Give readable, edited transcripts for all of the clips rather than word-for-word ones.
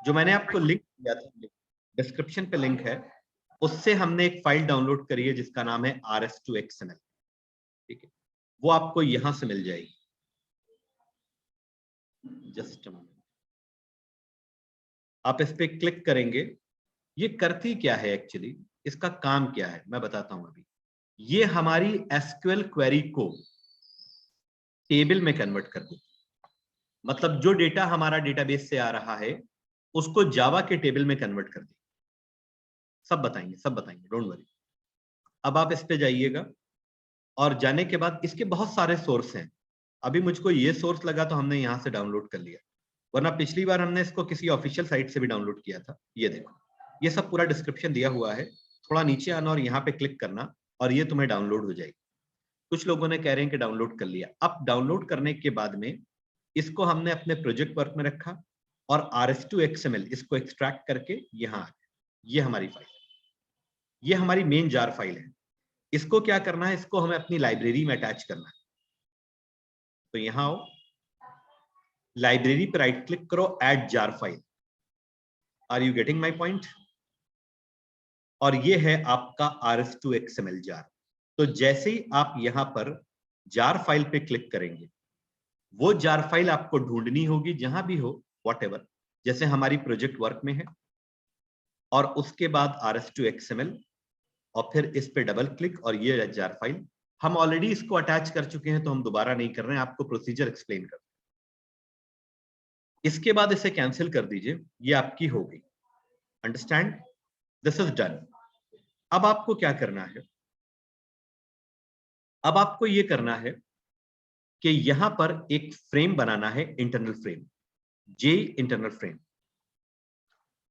जो मैंने आपको लिंक दिया था, डिस्क्रिप्शन पे लिंक है, उससे हमने एक फाइल डाउनलोड करी है जिसका नाम है rs2xml। ठीक है, वो आपको यहां से मिल जाएगी। जस्ट आप इस पे क्लिक करेंगे। ये करती क्या है एक्चुअली, इसका काम क्या है मैं बताता हूं अभी। ये हमारी एसक्यूएल क्वेरी को टेबल में कन्वर्ट कर दे, मतलब जो डेटा हमारा डेटाबेस से आ रहा है उसको जावा के टेबल में कन्वर्ट कर दे। सब बताएंगे, डोंट वरी। अब आप इस पे जाइएगा और जाने के बाद इसके बहुत सारे सोर्स हैं। अभी मुझको ये सोर्स लगा तो हमने यहां से डाउनलोड कर लिया, वरना पिछली बार हमने इसको किसी ऑफिशियल साइट से भी डाउनलोड किया था। ये देखो, ये सब पूरा डिस्क्रिप्शन दिया हुआ है। थोड़ा नीचे आना और यहाँ पे क्लिक करना और ये तुम्हें डाउनलोड हो जाएगी। कुछ लोगों ने कह रहे हैं कि डाउनलोड कर लिया। अब डाउनलोड करने के बाद में इसको हमने अपने प्रोजेक्ट वर्क में रखा और rs2xml इसको एक्सट्रैक्ट करके यहाँ आ गया। ये हमारी फाइल है, ये हमारी मेन जार फाइल है। इसको क्या करना है, इसको हमें अपनी लाइब्रेरी में अटैच करना है। तो यहाँ आओ, लाइब्रेरी पर राइट क्लिक करो, add jar file. Are you getting my point? और ये है आपका rs2xml जार। तो जैसे ही आप यहां पर जार फाइल पे क्लिक करेंगे, वो जार फाइल आपको ढूंढनी होगी जहां भी हो, व्हाटएवर, जैसे हमारी प्रोजेक्ट वर्क में है। और उसके बाद rs2xml और फिर इस पे डबल क्लिक और ये जार फाइल। हम ऑलरेडी इसको अटैच कर चुके हैं तो हम दोबारा नहीं कर रहे हैं, आपको प्रोसीजर एक्सप्लेन कर। इसके बाद इसे कैंसिल कर दीजिए, ये आपकी हो गई। अंडरस्टैंड? This is done. अब आपको क्या करना है, अब आपको ये करना है कि यहां पर एक फ्रेम बनाना है, इंटरनल फ्रेम, जे इंटरनल फ्रेम।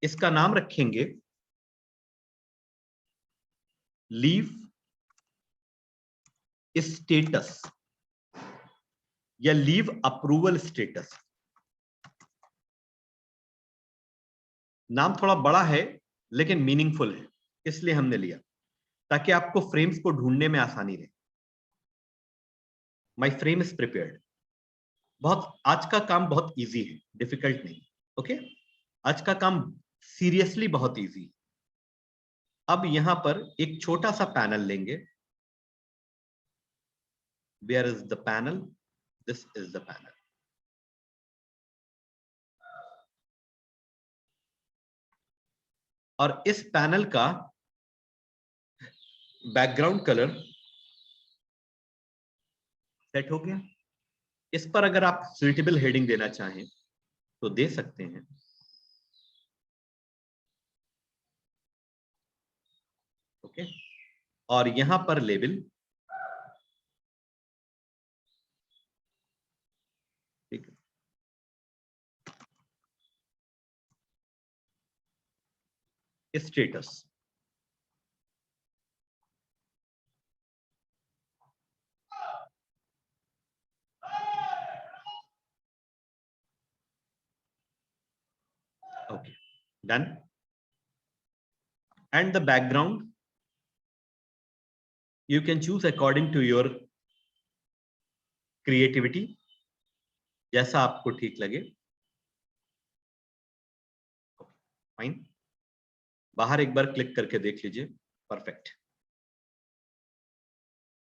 इसका नाम रखेंगे लीव स्टेटस या लीव अप्रूवल स्टेटस। नाम थोड़ा बड़ा है लेकिन मीनिंगफुल है, इसलिए हमने लिया ताकि आपको फ्रेम्स को ढूंढने में आसानी रहे। माई फ्रेम इज प्रिपेयर्ड। बहुत आज का काम बहुत इजी है, डिफिकल्ट नहीं। ओके, आज का काम सीरियसली बहुत इजी। अब यहां पर एक छोटा सा पैनल लेंगे। Where is the panel? This is the panel. और इस पैनल का बैकग्राउंड कलर सेट हो गया। इस पर अगर आप सुइटेबल हेडिंग देना चाहें तो दे सकते हैं। ओके, और यहां पर लेबल, ठीक है, status. Okay, done. And the background you can choose according to your creativity, जैसा आपको ठीक लगे। फाइन, बाहर एक बार क्लिक करके देख लीजिए। Perfect,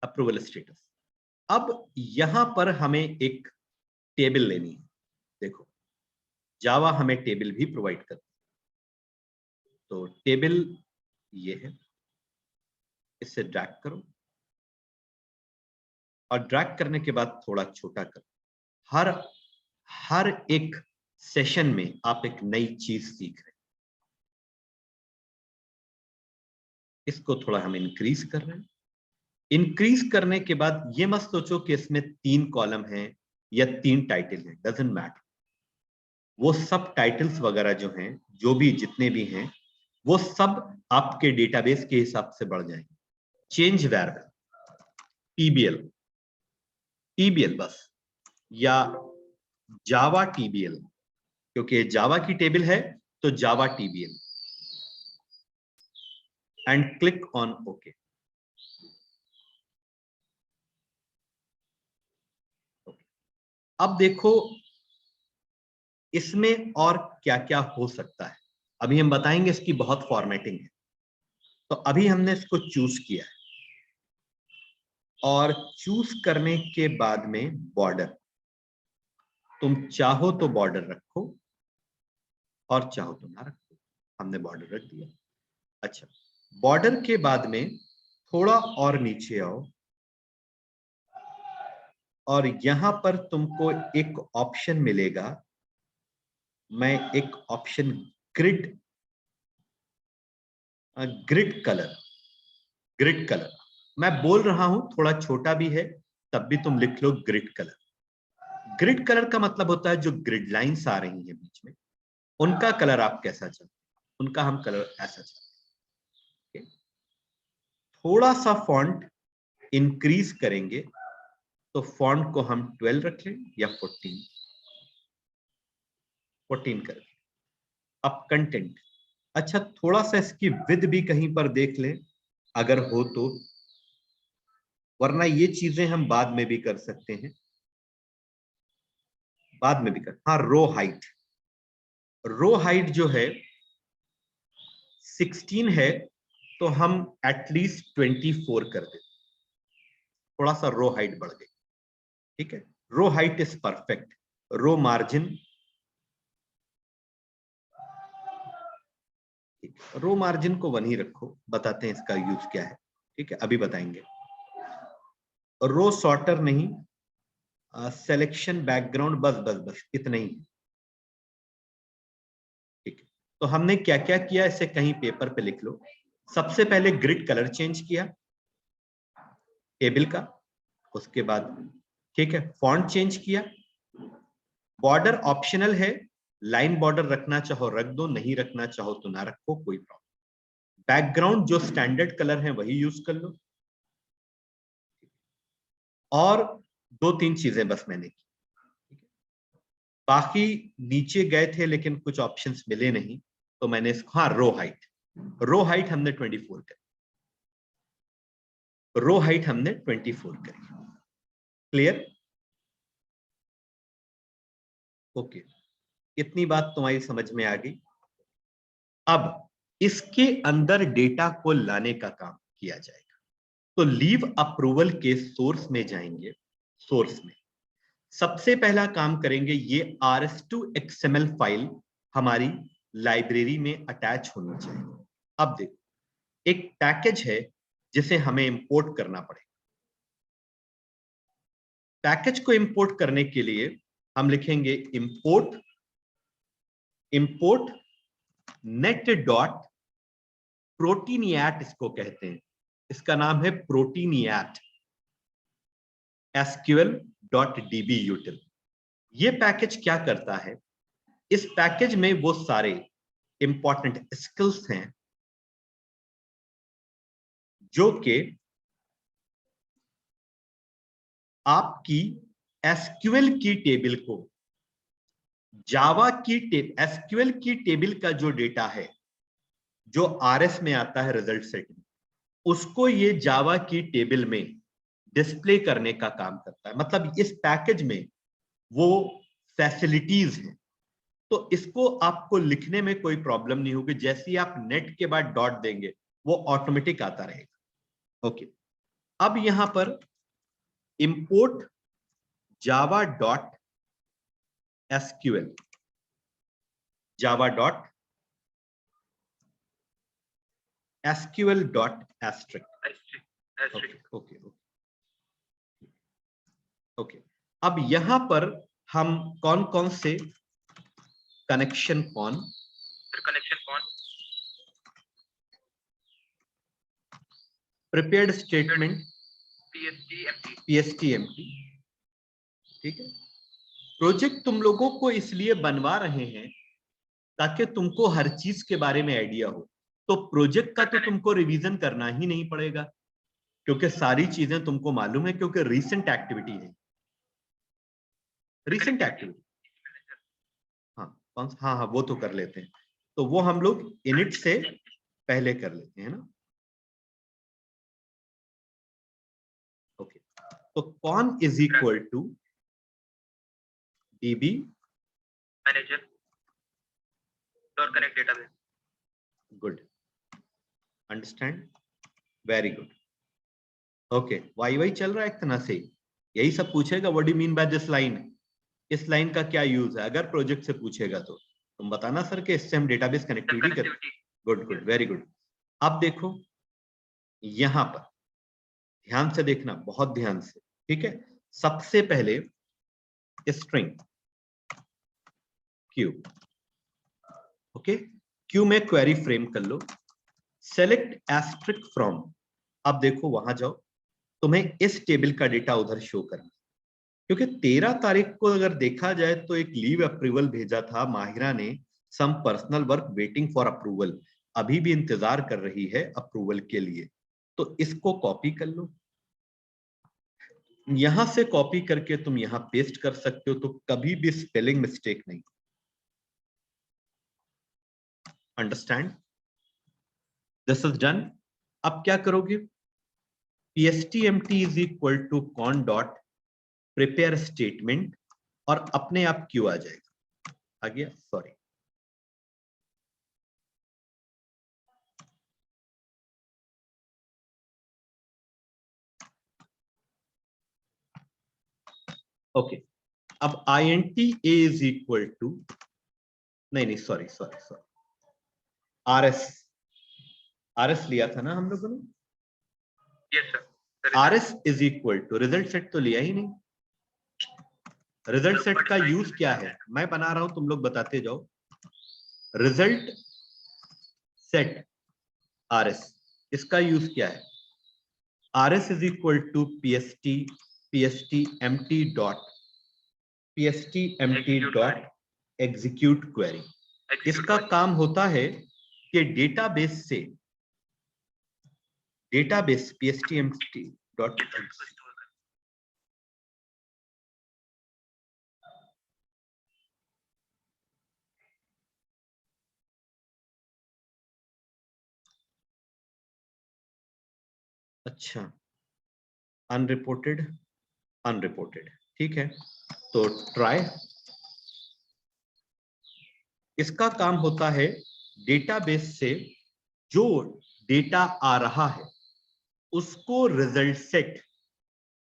approval status. अब यहां पर हमें एक टेबल लेनी है। देखो, जावा हमें टेबल भी प्रोवाइड करता है। तो टेबल ये है, इससे ड्रैग करो और ड्रैग करने के बाद थोड़ा छोटा करो। हर एक सेशन में आप एक नई चीज सीख रहे हैं। इसको थोड़ा हम इंक्रीज कर रहे हैं। इंक्रीज करने के बाद ये मत सोचो कि इसमें 3 कॉलम हैं या 3 टाइटल हैं, डजंट मैटर। वो सब टाइटल्स वगैरह जो हैं, जो भी जितने भी हैं, वो सब आपके डेटाबेस के हिसाब से बढ़ जाएंगे। चेंज वेरिएबल, टीबीएल, टीबीएल बस, या जावा टीबीएल, क्योंकि जावा की टेबल है तो Java TBL. And click on okay. अब देखो, इसमें और क्या क्या हो सकता है अभी हम बताएंगे, इसकी बहुत फॉर्मेटिंग है। तो अभी हमने इसको चूज किया है, और चूज करने के बाद में बॉर्डर, तुम चाहो तो बॉर्डर रखो और चाहो तो ना रखो, हमने बॉर्डर रख दिया। अच्छा, बॉर्डर के बाद में थोड़ा और नीचे आओ, और यहां पर तुमको एक ऑप्शन मिलेगा, मैं एक option grid, grid colour, grid colour मैं बोल रहा हूं, थोड़ा छोटा भी है, तब भी तुम लिख लो ग्रिड कलर। ग्रिड कलर का मतलब होता है जो ग्रिड लाइंस आ रही हैं बीच में, उनका कलर आप कैसा चाहते हैं, उनका हम कलर ऐसा चाहते हैं। थोड़ा सा फॉन्ट इंक्रीज करेंगे, तो फॉन्ट को हम 12 रख लें या 14 कर लें। अब कंटेंट, अच्छा थोड़ा सा इसकी विड्थ भी कहीं पर देख लें अगर हो तो, वरना ये चीजें हम बाद में भी कर सकते हैं, बाद में भी कर। हाँ, रो हाइट, रो हाइट जो है 16 है, तो हम एटलीस्ट 24 कर दें, थोड़ा सा रो हाइट बढ़ गई। ठीक है, row height is perfect. Row margin, row margin को 1 ही रखो, बताते हैं इसका यूज क्या है। ठीक है, अभी बताएंगे। रो सॉर्टर नहीं, सिलेक्शन बैकग्राउंड, बस बस बस इतना ही। ठीक है, तो हमने क्या क्या किया इसे कहीं पेपर पे लिख लो। सबसे पहले ग्रिड कलर चेंज किया टेबल का, उसके बाद ठीक है फॉन्ट चेंज किया, बॉर्डर ऑप्शनल है, लाइन बॉर्डर रखना चाहो रख दो, नहीं रखना चाहो तो ना रखो, कोई प्रॉब्लम। बैकग्राउंड जो स्टैंडर्ड कलर है वही यूज कर लो, और 2-3 चीजें बस मैंने की। बाकी नीचे गए थे लेकिन कुछ ऑप्शंस मिले नहीं, तो मैंने इसको, हाँ रो हाइट, रो हाइट हमने 24 करी, रो हाइट हमने 24 करी। क्लियर? ओके, इतनी बात तुम्हारी समझ में आ गई। अब इसके अंदर डेटा को लाने का काम किया जाएगा। तो लीव अप्रूवल के सोर्स में जाएंगे, सोर्स में सबसे पहला काम करेंगे, ये RS2 XML फाइल हमारी लाइब्रेरी में अटैच होनी चाहिए। अब देखो, एक पैकेज है जिसे हमें इंपोर्ट करना पड़ेगा। पैकेज को इंपोर्ट करने के लिए हम लिखेंगे इंपोर्ट, इंपोर्ट नेट डॉट प्रोटीनियट, इसको कहते हैं, इसका नाम है प्रोटीनियट SQL.db util। ये पैकेज क्या करता है, इस पैकेज में वो सारे इंपॉर्टेंट स्किल्स हैं जो कि आपकी एसक्यूएल की टेबल को, जावा की एसक्यूएल की टेबल का जो डेटा है जो आरएस में आता है रिजल्ट सेट में, उसको ये जावा की टेबल में डिस्प्ले करने का काम करता है। मतलब इस पैकेज में वो फैसिलिटीज हैं, तो इसको आपको लिखने में कोई प्रॉब्लम नहीं होगी। जैसे ही आप नेट के बाद डॉट देंगे वो ऑटोमेटिक आता रहेगा। ओके, अब यहां पर import java dot SQL, java dot SQL dot asterisk. Okay okay, अब यहां पर हम कौन कौन से कनेक्शन प्रिपेयर्ड स्टेटमेंट, PSTMP। ठीक है, प्रोजेक्ट तुम लोगों को इसलिए बनवा रहे हैं ताकि तुमको हर चीज के बारे में आइडिया हो। तो प्रोजेक्ट का तो तुमको रिवीजन करना ही नहीं पड़ेगा, क्योंकि सारी चीजें तुमको मालूम है, क्योंकि रीसेंट एक्टिविटी है, रीसेंट एक्टिविटी। हाँ कौन सा, हाँ हाँ वो तो कर लेते हैं, तो वो हम लोग इनिट से पहले कर लेते हैं ना। ओके, तो कौन is equal to DB manager और connect database. Good, understand, very good. Okay, वाई चल रहा है एक तरह से, यही सब पूछेगा। What do you mean by this line, इस लाइन का क्या यूज है, अगर प्रोजेक्ट से पूछेगा तो तुम बताना सर कि इससे हम डेटाबेस कनेक्टिविटी कर। Good good, very good. अब देखो यहां पर ध्यान से देखना, बहुत ध्यान से, ठीक है। सबसे पहले स्ट्रिंग क्यू, ओके, क्यू में क्वेरी फ्रेम कर लो, सेलेक्ट एस्ट्रिक फ्रॉम। अब देखो वहां जाओ, तुम्हें इस टेबल का डेटा उधर शो करना, क्योंकि 13 तारीख को अगर देखा जाए तो एक लीव अप्रूवल भेजा था माहिरा ने, some personal work waiting for approval, अभी भी इंतजार कर रही है अप्रूवल के लिए। तो इसको कॉपी कर लो, यहां से कॉपी करके तुम यहां पेस्ट कर सकते हो, तो कभी भी स्पेलिंग मिस्टेक नहीं। Understand, this is done. अब क्या करोगे, pstmt is equal to con dot prepare statement, और अपने आप क्यू आ जाएगा, आ गया, सॉरी। ओके, अब int a is equal to, नहीं सॉरी सॉरी सॉरी, RS लिया था ना हम लोगों ने। Yes sir. RS is equal to, result set तो लिया ही नहीं। रिजल्ट सेट का यूज क्या है, मैं बना रहा हूं, तुम लोग बताते जाओ। रिजल्ट सेट RS, इसका यूज क्या है, RS is equal to pst empty dot execute query. इसका काम होता है कि डेटाबेस pst empty डॉट, अच्छा, अनरिपोर्टेड, ठीक है। तो ट्राई, इसका काम होता है डेटाबेस से जो डेटा आ रहा है उसको रिजल्ट सेट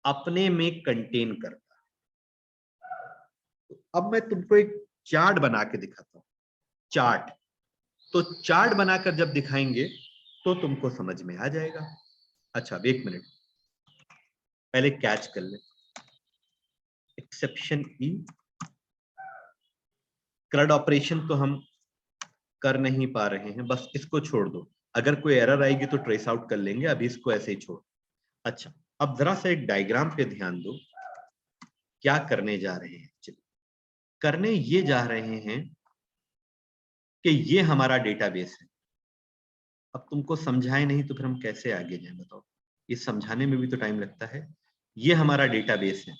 अपने में कंटेन करता है। तो अब मैं तुमको एक चार्ट बना के दिखाता हूं, चार्ट। तो चार्ट बनाकर जब दिखाएंगे तो तुमको समझ में आ जाएगा। अच्छा एक मिनट, पहले कैच कर ले, एक्सेप्शन ई, CRUD ऑपरेशन तो हम कर नहीं पा रहे हैं, बस इसको छोड़ दो, अगर कोई एरर आएगी तो ट्रेस आउट कर लेंगे, अभी इसको ऐसे ही छोड़। अच्छा, अब जरा सा एक डायग्राम पे ध्यान दो, क्या करने जा रहे हैं। चलिए, करने ये जा रहे हैं कि ये हमारा डेटाबेस है। अब तुमको समझाए नहीं तो फिर हम कैसे आगे जाएं, बताओ, ये समझाने में भी तो टाइम लगता है। ये हमारा डेटाबेस है,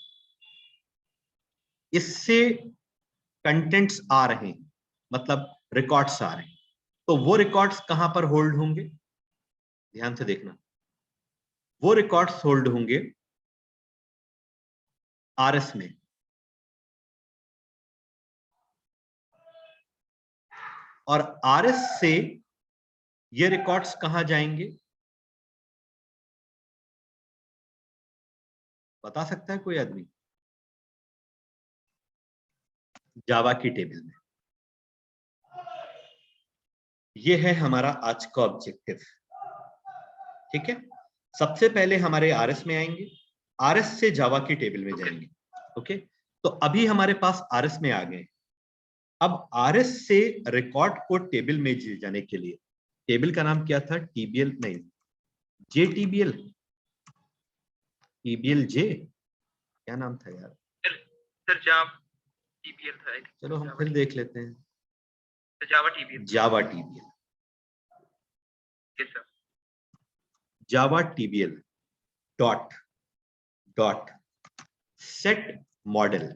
इससे कंटेंट्स आ रहे हैं, मतलब रिकॉर्ड्स आ रहे हैं। तो वो रिकॉर्ड्स कहां पर होल्ड होंगे, ध्यान से देखना, वो रिकॉर्ड्स होल्ड होंगे RS में, और RS से ये रिकॉर्ड्स कहां जाएंगे, बता सकता है कोई आदमी, जावा की टेबल में। ये है हमारा आज का ऑब्जेक्टिव, ठीक है। सबसे पहले हमारे RS में आएंगे, RS से जावा की टेबल में जाएंगे, ओके। तो अभी हमारे पास RS में आ गए। अब RS से रिकॉर्ड को टेबल में जाने के लिए, टेबल का नाम क्या था, TBL नहीं, JTBL, TBL J, क्या नाम था यार, सर जावा TBL था। चलो हम फिर देख लेते हैं, जावा TBL, जावा TBL, यस सर। जावा TBL डॉट सेट मॉडल,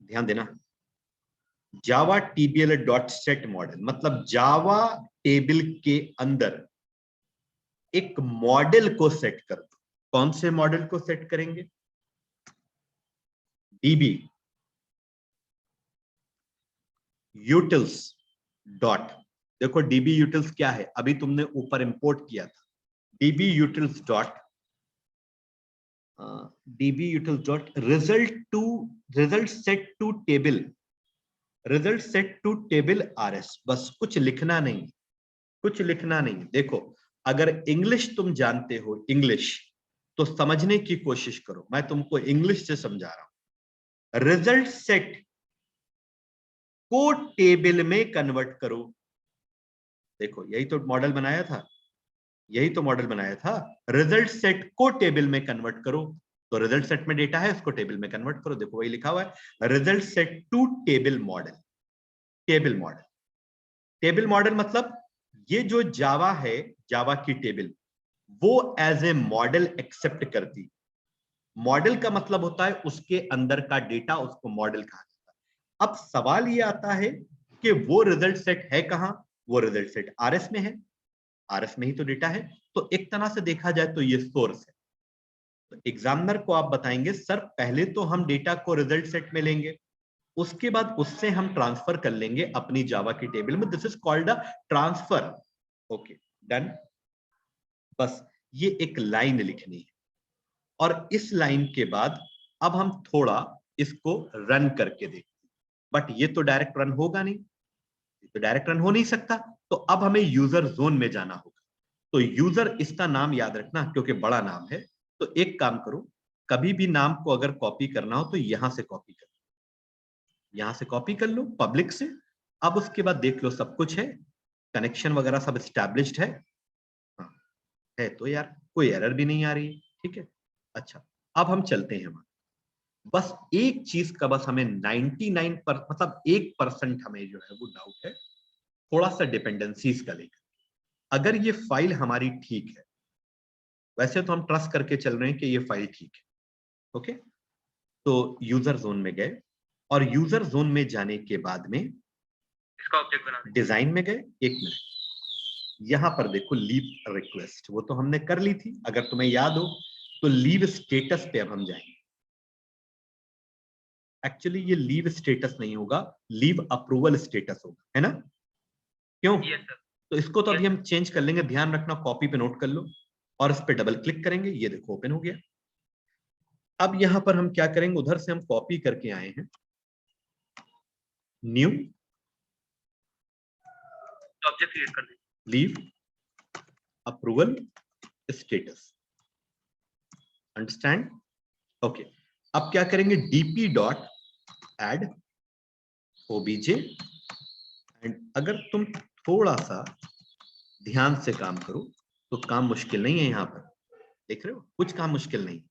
ध्यान देना, जावा TBL डॉट सेट मॉडल मतलब जावा टेबल के अंदर एक मॉडल को सेट कर दो। कौन से मॉडल को सेट करेंगे, DB, यूटिल्स डॉट, देखो डीबी यूटिल्स क्या है, अभी तुमने ऊपर इंपोर्ट किया था, DB utils dot DB utils dot result set to table, result set to table RS, बस कुछ लिखना नहीं, कुछ लिखना नहीं। देखो अगर इंग्लिश तुम जानते हो, इंग्लिश, तो समझने की कोशिश करो, मैं तुमको इंग्लिश से समझा रहा हूं। रिजल्ट सेट को टेबल में कन्वर्ट करो, देखो यही तो मॉडल बनाया था, यही तो मॉडल बनाया था, रिजल्ट सेट को टेबल में कन्वर्ट करो, तो रिजल्ट सेट में डेटा है, उसको टेबल में कन्वर्ट करो, देखो वही लिखा हुआ है, result set to table model. Table model, table model मतलब ये जो जावा है, जावा की टेबल, वो एज ए मॉडल एक्सेप्ट करती। मॉडल का मतलब होता है उसके अंदर का डेटा, उसको मॉडल कहा जाता है। अब सवाल ये आता है कि वो रिजल्ट सेट है कहां, वो रिजल्ट सेट आरएस में है, आरएस में ही तो डेटा है, तो एक तरह से देखा जाए तो ये सोर्स है। तो एग्जामिनर को आप बताएंगे सर पहले तो हम डेटा को रिजल्ट सेट में लेंगे, उसके बाद उससे हम ट्रांसफर कर लेंगे अपनी जावा की टेबल में, this is called a transfer. Okay done, बस ये एक लाइन लिखनी है, और इस लाइन के बाद अब हम थोड़ा इसको रन करके देखते हैं, बट ये तो डायरेक्ट रन होगा नहीं, ये तो डायरेक्ट रन हो नहीं सकता, तो अब हमें यूजर जोन में जाना होगा। तो यूजर, इसका नाम याद रखना क्योंकि बड़ा नाम है, तो एक काम करो, कभी भी नाम को अगर कॉपी करना हो तो यहां से कॉपी कर लो, यहां से कॉपी कर लो पब्लिक से। अब उसके बाद देख लो सब कुछ है, कनेक्शन वगैरह सब एस्टैब्लिश्ड है, हाँ है तो यार कोई एरर भी नहीं आ रही है, ठीक है। अच्छा अब हम चलते हैं, बस एक चीज का बस हमें 99 पर मतलब 1% हमें जो है वो डाउट है, थोड़ा सा डिपेंडेंसीज का लेकर। अगर ये फाइल हमारी ठीक है, वैसे तो हम ट्रस्ट करके चल रहे हैं कि ये फाइल ठीक है, ओके, तो यूजर जोन में गए, और यूजर जोन में जाने के बाद में इसका ऑब्जेक्ट बना दें। डिजाइन में गए, एक मिनट, यहां पर देखो लीव रिक्वेस्ट, वो तो हमने कर ली थी, अगर तुम्हें याद हो तो लीव स्टेटस पे अब हम जाएंगे। एक्चुअली ये लीव स्टेटस नहीं होगा, लीव अप्रूवल स्टेटस होगा, है ना, क्यों? Yes sir. तो इसको तो अभी हम चेंज कर लेंगे, ध्यान रखना, कॉपी पे नोट कर लो, और इस पे डबल क्लिक करेंगे, ये देखो ओपन हो गया। अब यहां पर हम क्या करेंगे, उधर से हम कॉपी करके आए हैं, न्यू ऑब्जेक्ट क्रिएट कर दें। Leave approval status, understand? Okay, अब क्या करेंगे, DP dot add OBJ, and अगर तुम थोड़ा सा ध्यान से काम करो तो काम मुश्किल नहीं है, यहां पर देख रहे हो कुछ काम मुश्किल नहीं,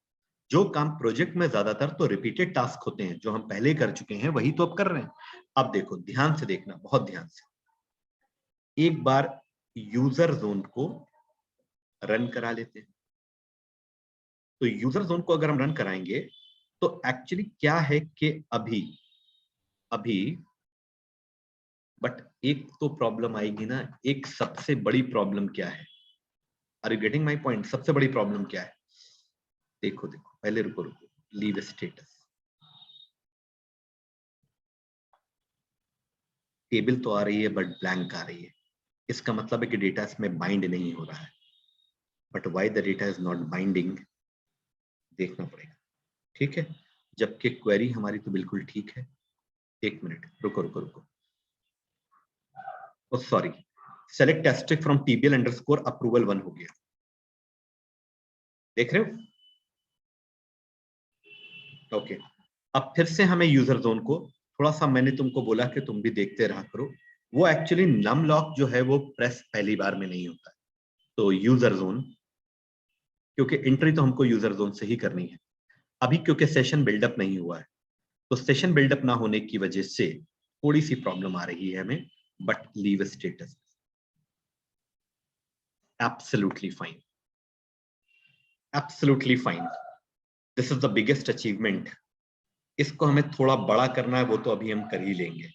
जो काम प्रोजेक्ट में ज्यादातर तो रिपीटेड टास्क होते हैं, जो हम पहले कर चुके हैं वही तो अब कर रहे हैं। अब देखो ध्यान से देखना, बहुत ध्यान से, एक बार यूजर जोन को रन करा लेते हैं। तो यूजर जोन को अगर हम रन कराएंगे तो एक्चुअली क्या है कि अभी अभी बट एक तो प्रॉब्लम आएगी ना, एक सबसे बड़ी प्रॉब्लम क्या है, are you getting my point? सबसे बड़ी प्रॉब्लम क्या है, देखो देखो पहले रुको रुको, लीव स्टेटस, टेबल तो आ रही है बट ब्लैंक आ रही है, इसका मतलब है कि डेटा इसमें बाइंड नहीं हो रहा है, but why the data is not binding, देखना पड़ेगा, ठीक है, जबकि क्वेरी हमारी तो बिल्कुल ठीक है। एक मिनट रुको रुको रुको, oh sorry, select asterisk from TBL underscore approval 1 हो गया, देख रहे हो? ओके, अब फिर से हमें यूजर जोन को थोड़ा सा, मैंने तुमको बोला कि तुम भी देखते रहा करो, वो एक्चुअली नम लॉक जो है वो प्रेस पहली बार में नहीं होता है, तो यूजर जोन, क्योंकि एंट्री तो हमको यूजर जोन से ही करनी है, अभी क्योंकि सेशन बिल्डअप नहीं हुआ है, तो सेशन बिल्डअप ना होने की वजह से थोड़ी सी प्रॉब्लम आ रही है हमें, but leave status absolutely fine, absolutely fine, this is the biggest achievement. इसको हमें थोड़ा बड़ा करना है, वो तो अभी हम कर ही लेंगे,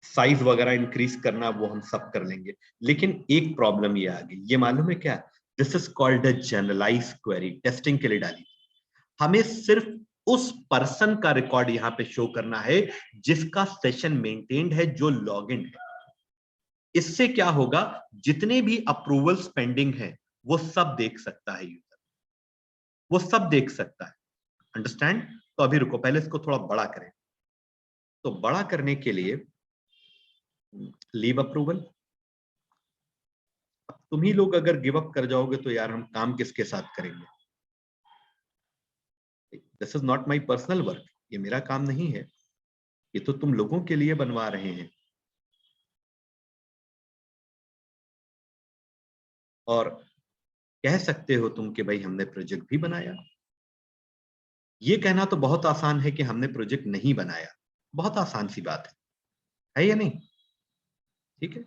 साइज वगैरह इंक्रीज करना वो हम सब कर लेंगे, लेकिन एक प्रॉब्लम ये आ गई, ये मालूम है क्या, this is called a generalize query, testing के लिए डाली, हमें सिर्फ उस पर्सन का रिकॉर्ड यहां पे शो करना है जिसका सेशन मेंटेन्ड है, जो लॉग इन है। इससे क्या होगा, जितने भी अप्रूवल्स पेंडिंग हैं वो सब देख सकता है यूजर, वो सब देख सकता है। अंडरस्टैंड? तो अभी रुको, पहले इसको थोड़ा बड़ा करें। तो बड़ा करने के लिए लीव अप्रूवल। तुम ही लोग अगर गिव अप कर जाओगे तो यार हम काम किसके साथ करेंगे? This is not my personal work, ये मेरा काम नहीं है, ये तो तुम लोगों के लिए बनवा रहे हैं। और कह सकते हो तुम कि भाई हमने प्रोजेक्ट भी बनाया। ये कहना तो बहुत आसान है कि हमने प्रोजेक्ट नहीं बनाया, बहुत आसान सी बात है या नहीं? ठीक है,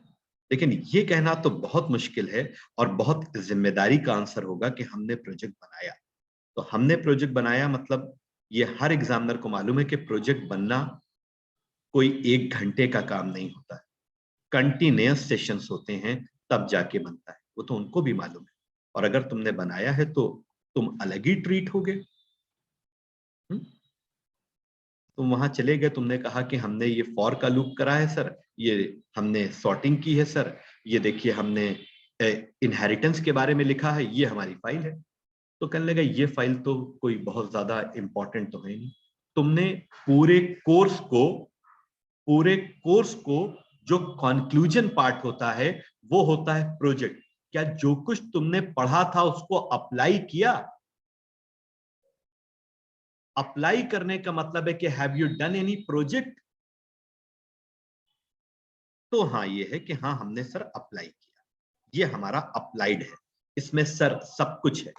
लेकिन ये कहना तो बहुत मुश्किल है और बहुत जिम्मेदारी का आंसर होगा कि हमने प्रोजेक्ट बनाया। तो हमने प्रोजेक्ट बनाया मतलब ये हर एग्जामिनर को मालूम है कि प्रोजेक्ट बनना कोई 1 घंटे का काम नहीं होता है, कंटिन्यूअस सेशंस होते हैं, तब जाके बनता है, वो तो उनको भी मालूम है। और अगर तुमने बनाया है तो तुम अलग ही ट्रीट होगे। तुम वहां चले गए, तुमने कहा कि हमने ये फॉर का लूप करा है सर, ये हमने सॉर्टिंग की है सर, ये देखिए हमने इनहेरिटेंस के बारे में लिखा है, ये हमारी फाइल है। तो कहने लगा ये फाइल तो कोई बहुत ज्यादा इंपॉर्टेंट तो है नहीं। तुमने पूरे कोर्स को पूरे कोर्स को जो कंक्लूजन पार्ट होता है वो होता है प्रोजेक्ट। क्या जो कुछ तुमने पढ़ा था उसको अप्लाई किया? अप्लाई करने का मतलब है कि have you done any project? तो हाँ, ये है कि हाँ हमने सर अप्लाई किया, ये हमारा अप्लाइड है, इसमें सर सब कुछ है।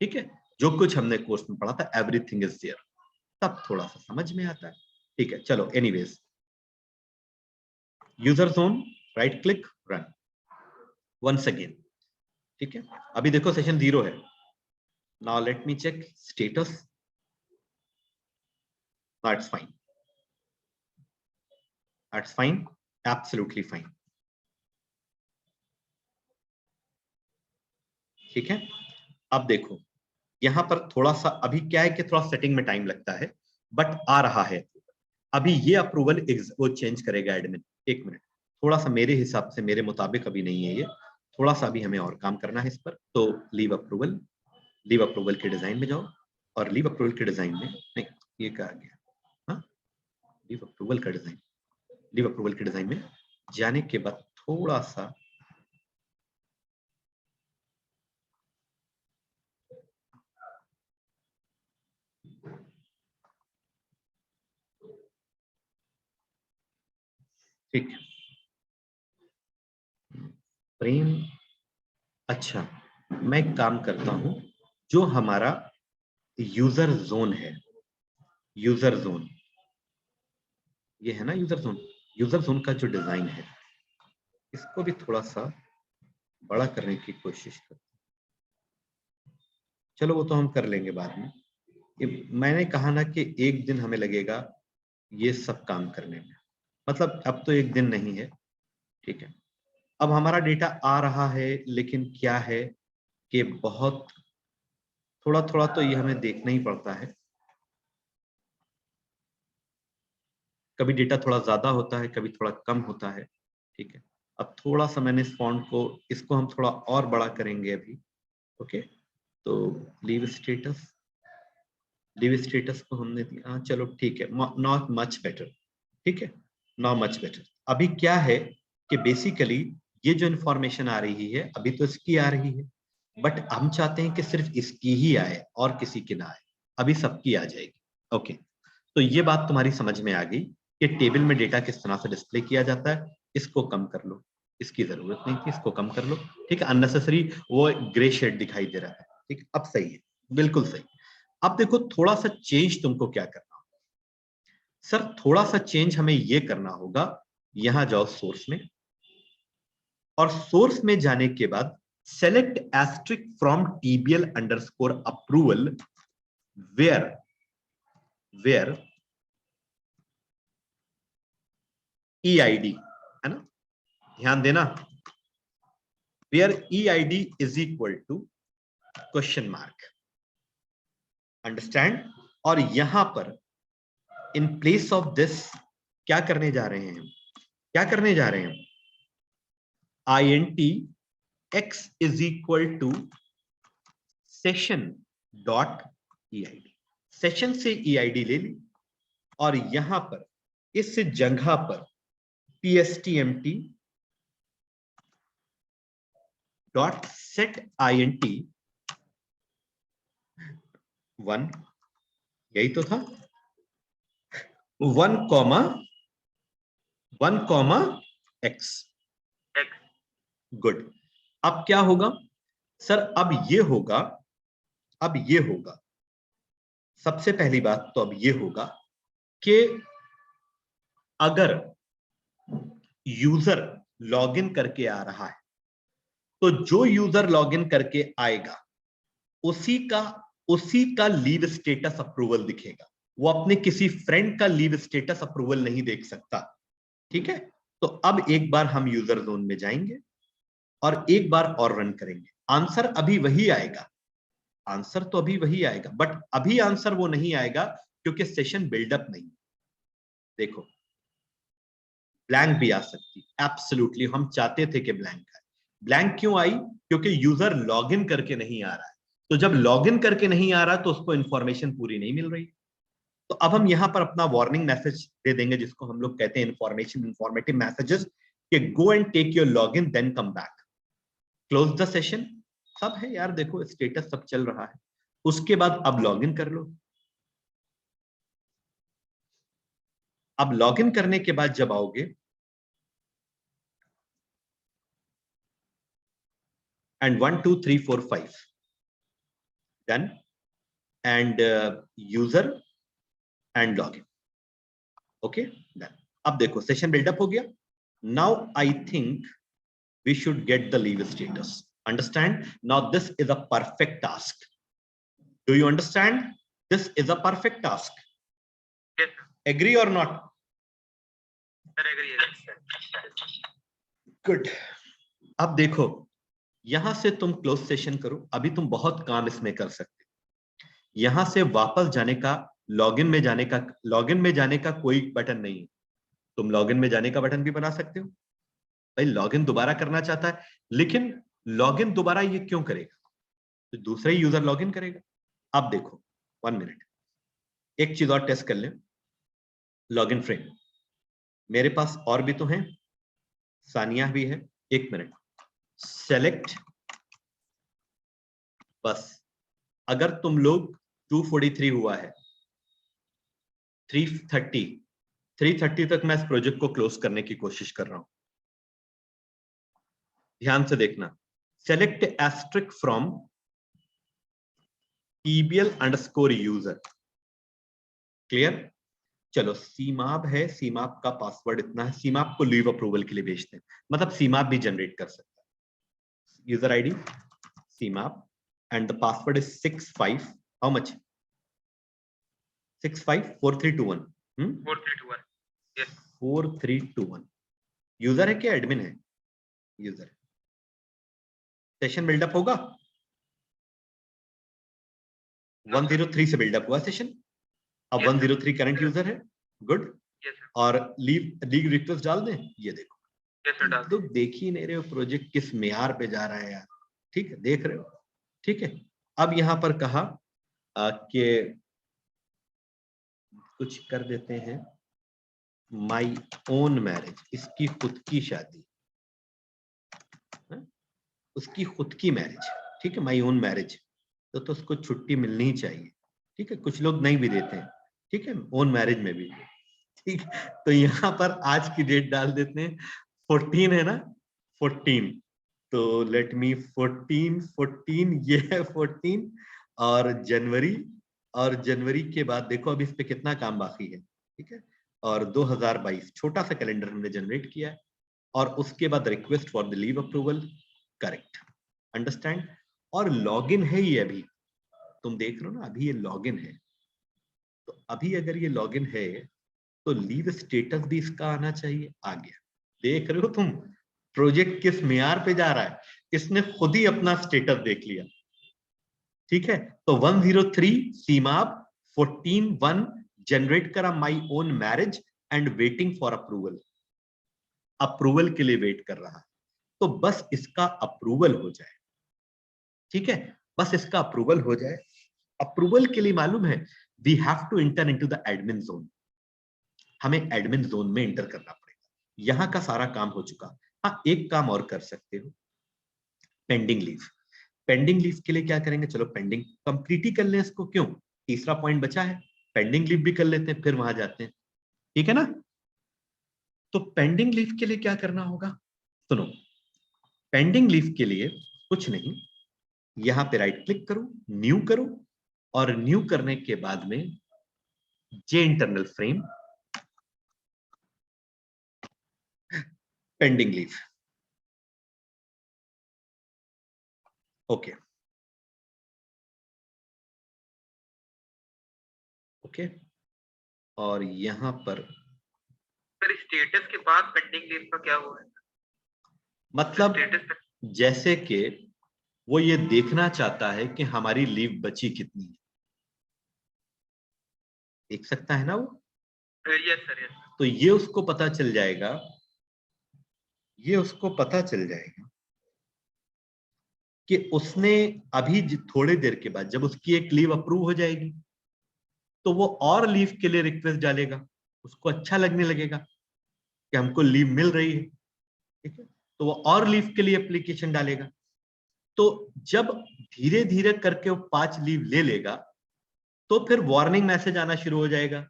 ठीक है, जो कुछ हमने कोर्स में पढ़ा था एवरीथिंग इज देयर, तब थोड़ा सा समझ में आता है। ठीक है, चलो anyways, user zone, right click, run once again. ठीक है, अभी देखो सेशन 0 है। Now let me check status. That's fine, that's fine, absolutely fine. ठीक है, अब देखो यहां पर थोड़ा सा अभी क्या है कि थोड़ा सेटिंग में टाइम लगता है, बट आ रहा है। अभी ये अप्रूवल वो चेंज करेगा एडमिन। 1 मिनट, थोड़ा सा मेरे हिसाब से, मेरे मुताबिक अभी नहीं है ये, थोड़ा सा अभी हमें और काम करना है इस पर। तो लीव अप्रूवल, लीव अप्रूवल के डिजाइन में जाओ, और लीव अप्रूवल के डिजाइन में नहीं, ये कहा गया, हाँ लीव अप्रूवल का डिजाइन, लीव अप्रूवल के डिजाइन में जाने के बाद थोड़ा सा ठीक प्रेम। अच्छा, मैं एक काम करता हूं, जो हमारा यूजर जोन है, यूजर जोन ये है ना, यूजर जोन, यूजर जोन का जो डिजाइन है इसको भी थोड़ा सा बड़ा करने की कोशिश करते हैं। चलो वो तो हम कर लेंगे बाद में। मैंने कहा ना कि 1 दिन हमें लगेगा ये सब काम करने में, मतलब अब तो 1 दिन नहीं है। ठीक है, अब हमारा डेटा आ रहा है, लेकिन क्या है कि बहुत थोड़ा थोड़ा तो ये हमें देखना ही पड़ता है। कभी डेटा थोड़ा ज्यादा होता है, कभी थोड़ा कम होता है। ठीक है, अब थोड़ा सा मैंने इस फॉन्ट को, इसको हम थोड़ा और बड़ा करेंगे अभी। ओके, तो लीव स्टेटस, लीव स्टेटस को हमने दिया, हाँ चलो ठीक है, नॉट मच बेटर। ठीक है, नॉट मच बेटर। अभी क्या है कि बेसिकली ये जो इंफॉर्मेशन आ रही है अभी तो इसकी आ रही है, बट हम चाहते हैं कि सिर्फ इसकी ही आए और किसी की ना आए। अभी सबकी आ जाएगी। ओके, तो ये बात तुम्हारी समझ में आ गई कि टेबल में डेटा किस तरह से डिस्प्ले किया जाता है। इसको कम कर लो, इसकी जरूरत नहीं थी, इसको कम कर लो। ठीक है, अननेसेसरी वो ग्रे शेड दिखाई दे रहा है। ठीक, अब सही है, बिल्कुल सही। अब देखो थोड़ा सा चेंज तुमको क्या करना होगा। सर थोड़ा सा चेंज हमें ये करना होगा, यहां जाओ सोर्स में, और सोर्स में जाने के बाद select asterisk from TBL underscore approval where where EID, है ना, ध्यान देना, where EID is equal to question mark. Understand? और यहां पर इन प्लेस ऑफ दिस क्या करने जा रहे हैं, क्या करने जा रहे हैं, int x is equal to session dot eid, session से eid ले ली और यहां पर इस जगह पर pstmt डॉट सेट int 1, यही तो था, 1 कॉमा x। गुड। अब क्या होगा सर, अब ये होगा, सबसे पहली बात तो अब ये होगा कि अगर यूजर लॉगिन करके आ रहा है तो जो यूजर लॉगिन करके आएगा उसी का लीव स्टेटस अप्रूवल दिखेगा, वो अपने किसी फ्रेंड का लीव स्टेटस अप्रूवल नहीं देख सकता। ठीक है, तो अब एक बार हम यूजर जोन में जाएंगे और एक बार और रन करेंगे। आंसर अभी वही आएगा, आंसर तो अभी वही आएगा, बट अभी आंसर वो नहीं आएगा क्योंकि सेशन बिल्डअप नहीं। देखो ब्लैंक भी आ सकती, एब्सोल्युटली हम चाहते थे कि ब्लैंक आए। ब्लैंक क्यों आई? क्योंकि यूजर लॉगिन करके नहीं आ रहा है, तो जब लॉगिन करके नहीं आ रहा तो उसको इंफॉर्मेशन पूरी नहीं मिल रही। तो अब हम यहां पर अपना वार्निंग मैसेज दे देंगे जिसको हम लोग कहते हैं इंफॉर्मेटिव मैसेजेस, कि go and take your login then come back, close the session. सब है यार, देखो स्टेटस सब चल रहा है, उसके बाद अब लॉगिन कर लो। अब लॉगिन करने के बाद जब आओगे and 1 2 3 4 5 done and user and login, okay done. अब देखो सेशन बिल्डअप हो गया। Now I think we should get the leave status. Understand? Now this is a perfect task. Do you understand? This is a perfect task. Agree और not? Good. अब देखो यहां से तुम क्लोज सेशन करो, अभी तुम बहुत काम इसमें कर सकते हो। यहां से वापस जाने का, लॉगिन में जाने का कोई बटन नहीं है। तुम लॉगिन में जाने का बटन भी बना सकते हो। भाई लॉगिन दोबारा करना चाहता है, लेकिन लॉगिन दोबारा ये क्यों करेगा? तो दूसरा ही यूजर लॉगिन करेगा। अब देखो 1 मिनट, एक चीज और टेस्ट कर ले। लॉगिन फ्रेम मेरे पास और भी तो हैं, सानिया भी है। 1 मिनट, सेलेक्ट, बस अगर तुम लोग 243 हुआ है, 330 तक मैं इस प्रोजेक्ट को क्लोज करने की कोशिश कर रहा हूं। ध्यान से देखना, select asterisk from tbl_user, clear? चलो सीमाप है, सीमाप का पासवर्ड इतना है, सीमाप को लीव अप्रूवल के लिए भेजते हैं, मतलब सीमाप भी जनरेट कर सकता है। यूजर आईडी सीमाप and the password is 65, how much? 654321। 4321 yes 4321। User है क्या एडमिन है? यूजर। सेशन बिल्डअप होगा, 103 से बिल्डअप हुआ सेशन। अब 103 करंट यूजर है। गुड। और लीव रिक्वेस्ट डाल दें, ये देखो। तो देख ही नहीं रहे हो प्रोजेक्ट किस मेयार पे जा रहा है यार। ठीक है, देख रहे हो? ठीक है, अब यहां पर कहा कि कुछ कर देते हैं, माई ओन मैरिज, इसकी खुद की शादी, उसकी खुद की मैरिज। ठीक है, माई ओन मैरिज, तो उसको छुट्टी मिलनी चाहिए। ठीक है, कुछ लोग नहीं भी देते हैं। ठीक है, ओन मैरिज में भी। ठीक, तो यहाँ पर आज की डेट डाल देते हैं, 14 है ना, 14। तो लेट मी 14 ये है 14, और जनवरी के बाद देखो अब इस पे कितना काम बाकी है। ठीक है, और 2022 छोटा सा कैलेंडर हमने जनरेट किया है, और उसके बाद request for the leave approval, correct. Understand? और लॉगिन है ये, अभी तुम देख रहे हो ना, अभी ये लॉगिन है। तो अभी अगर ये लॉगिन है तो लीव स्टेटस भी इसका आना चाहिए। आ गया। देख रहे हो तुम प्रोजेक्ट किस मेयार पे जा रहा है, इसने खुद ही अपना स्टेटस देख लिया। ठीक है, तो 103 सीमाप 14(1) जनरेट करा my own marriage and waiting for approval, approval के लिए वेट कर रहा, तो बस इसका अप्रूवल हो जाए, ठीक है, बस इसका अप्रूवल हो जाए। अप्रूवल के लिए मालूम है we have to enter into the admin zone, हमें एडमिन जोन में एंटर करना पड़ेगा। यहां का सारा काम हो चुका। हाँ, एक काम और कर सकते हो, पेंडिंग लीव। पेंडिंग लीव के लिए क्या करेंगे, चलो पेंडिंग कंप्लीट ही कर लें इसको, क्यों, तीसरा पॉइंट बचा है, पेंडिंग लीव भी कर लेते हैं, फिर वहां जाते हैं, ठीक है ना। तो पेंडिंग लीव के लिए क्या करना होगा, सुनो, पेंडिंग लीव के लिए कुछ नहीं, यहां पे राइट क्लिक करो, न्यू करो, और न्यू करने के बाद में J internal frame pending leave, okay okay, और यहां पर सर स्टेटस के बाद पेंडिंग लीव का क्या हुआ है? मतलब स्टेटस जैसे कि वो ये देखना चाहता है कि हमारी लीव बची कितनी है, देख सकता है ना वो, यस सर यस। तो ये उसको पता चल जाएगा, ये उसको पता चल जाएगा कि उसने अभी थोड़े देर के बाद जब उसकी एक लीव अप्रूव हो जाएगी तो वो और लीव के लिए रिक्वेस्ट डालेगा, उसको अच्छा लगने लगेगा कि हमको लीव मिल रही है, ठीक है, तो वो और लीव के लिए एप्लीकेशन डालेगा। तो जब धीरे धीरे करके वो 5 लीव ले लेगा तो फिर वार्निंग मैसेज आना शुरू हो जाएगा,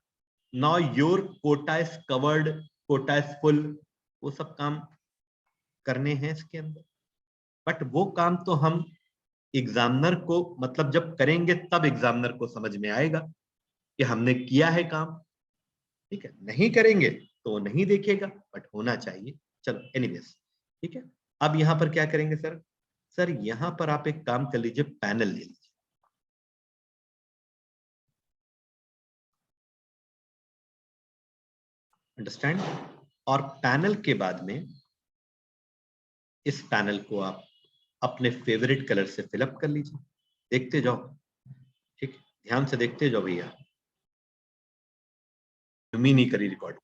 now your quota is covered, quota is full, वो सब काम करने हैं इसके अंदर। बट वो काम तो हम एग्जामिनर को, मतलब जब करेंगे तब एग्जामिनर को समझ में आएगा कि हमने किया है काम, ठीक है, नहीं करेंगे तो नहीं देखेगा, बट होना चाहिए। चलो एनीवेज, ठीक है। अब यहां पर क्या करेंगे सर, सर यहां पर आप एक काम कर लीजिए, पैनल ले लीजिए, अंडरस्टैंड, और पैनल के बाद में इस पैनल को आप अपने फेवरेट कलर से फिलअप कर लीजिए, देखते जाओ, ठीक, ध्यान से देखते जाओ भैया, ही नहीं करी रिकॉर्ड।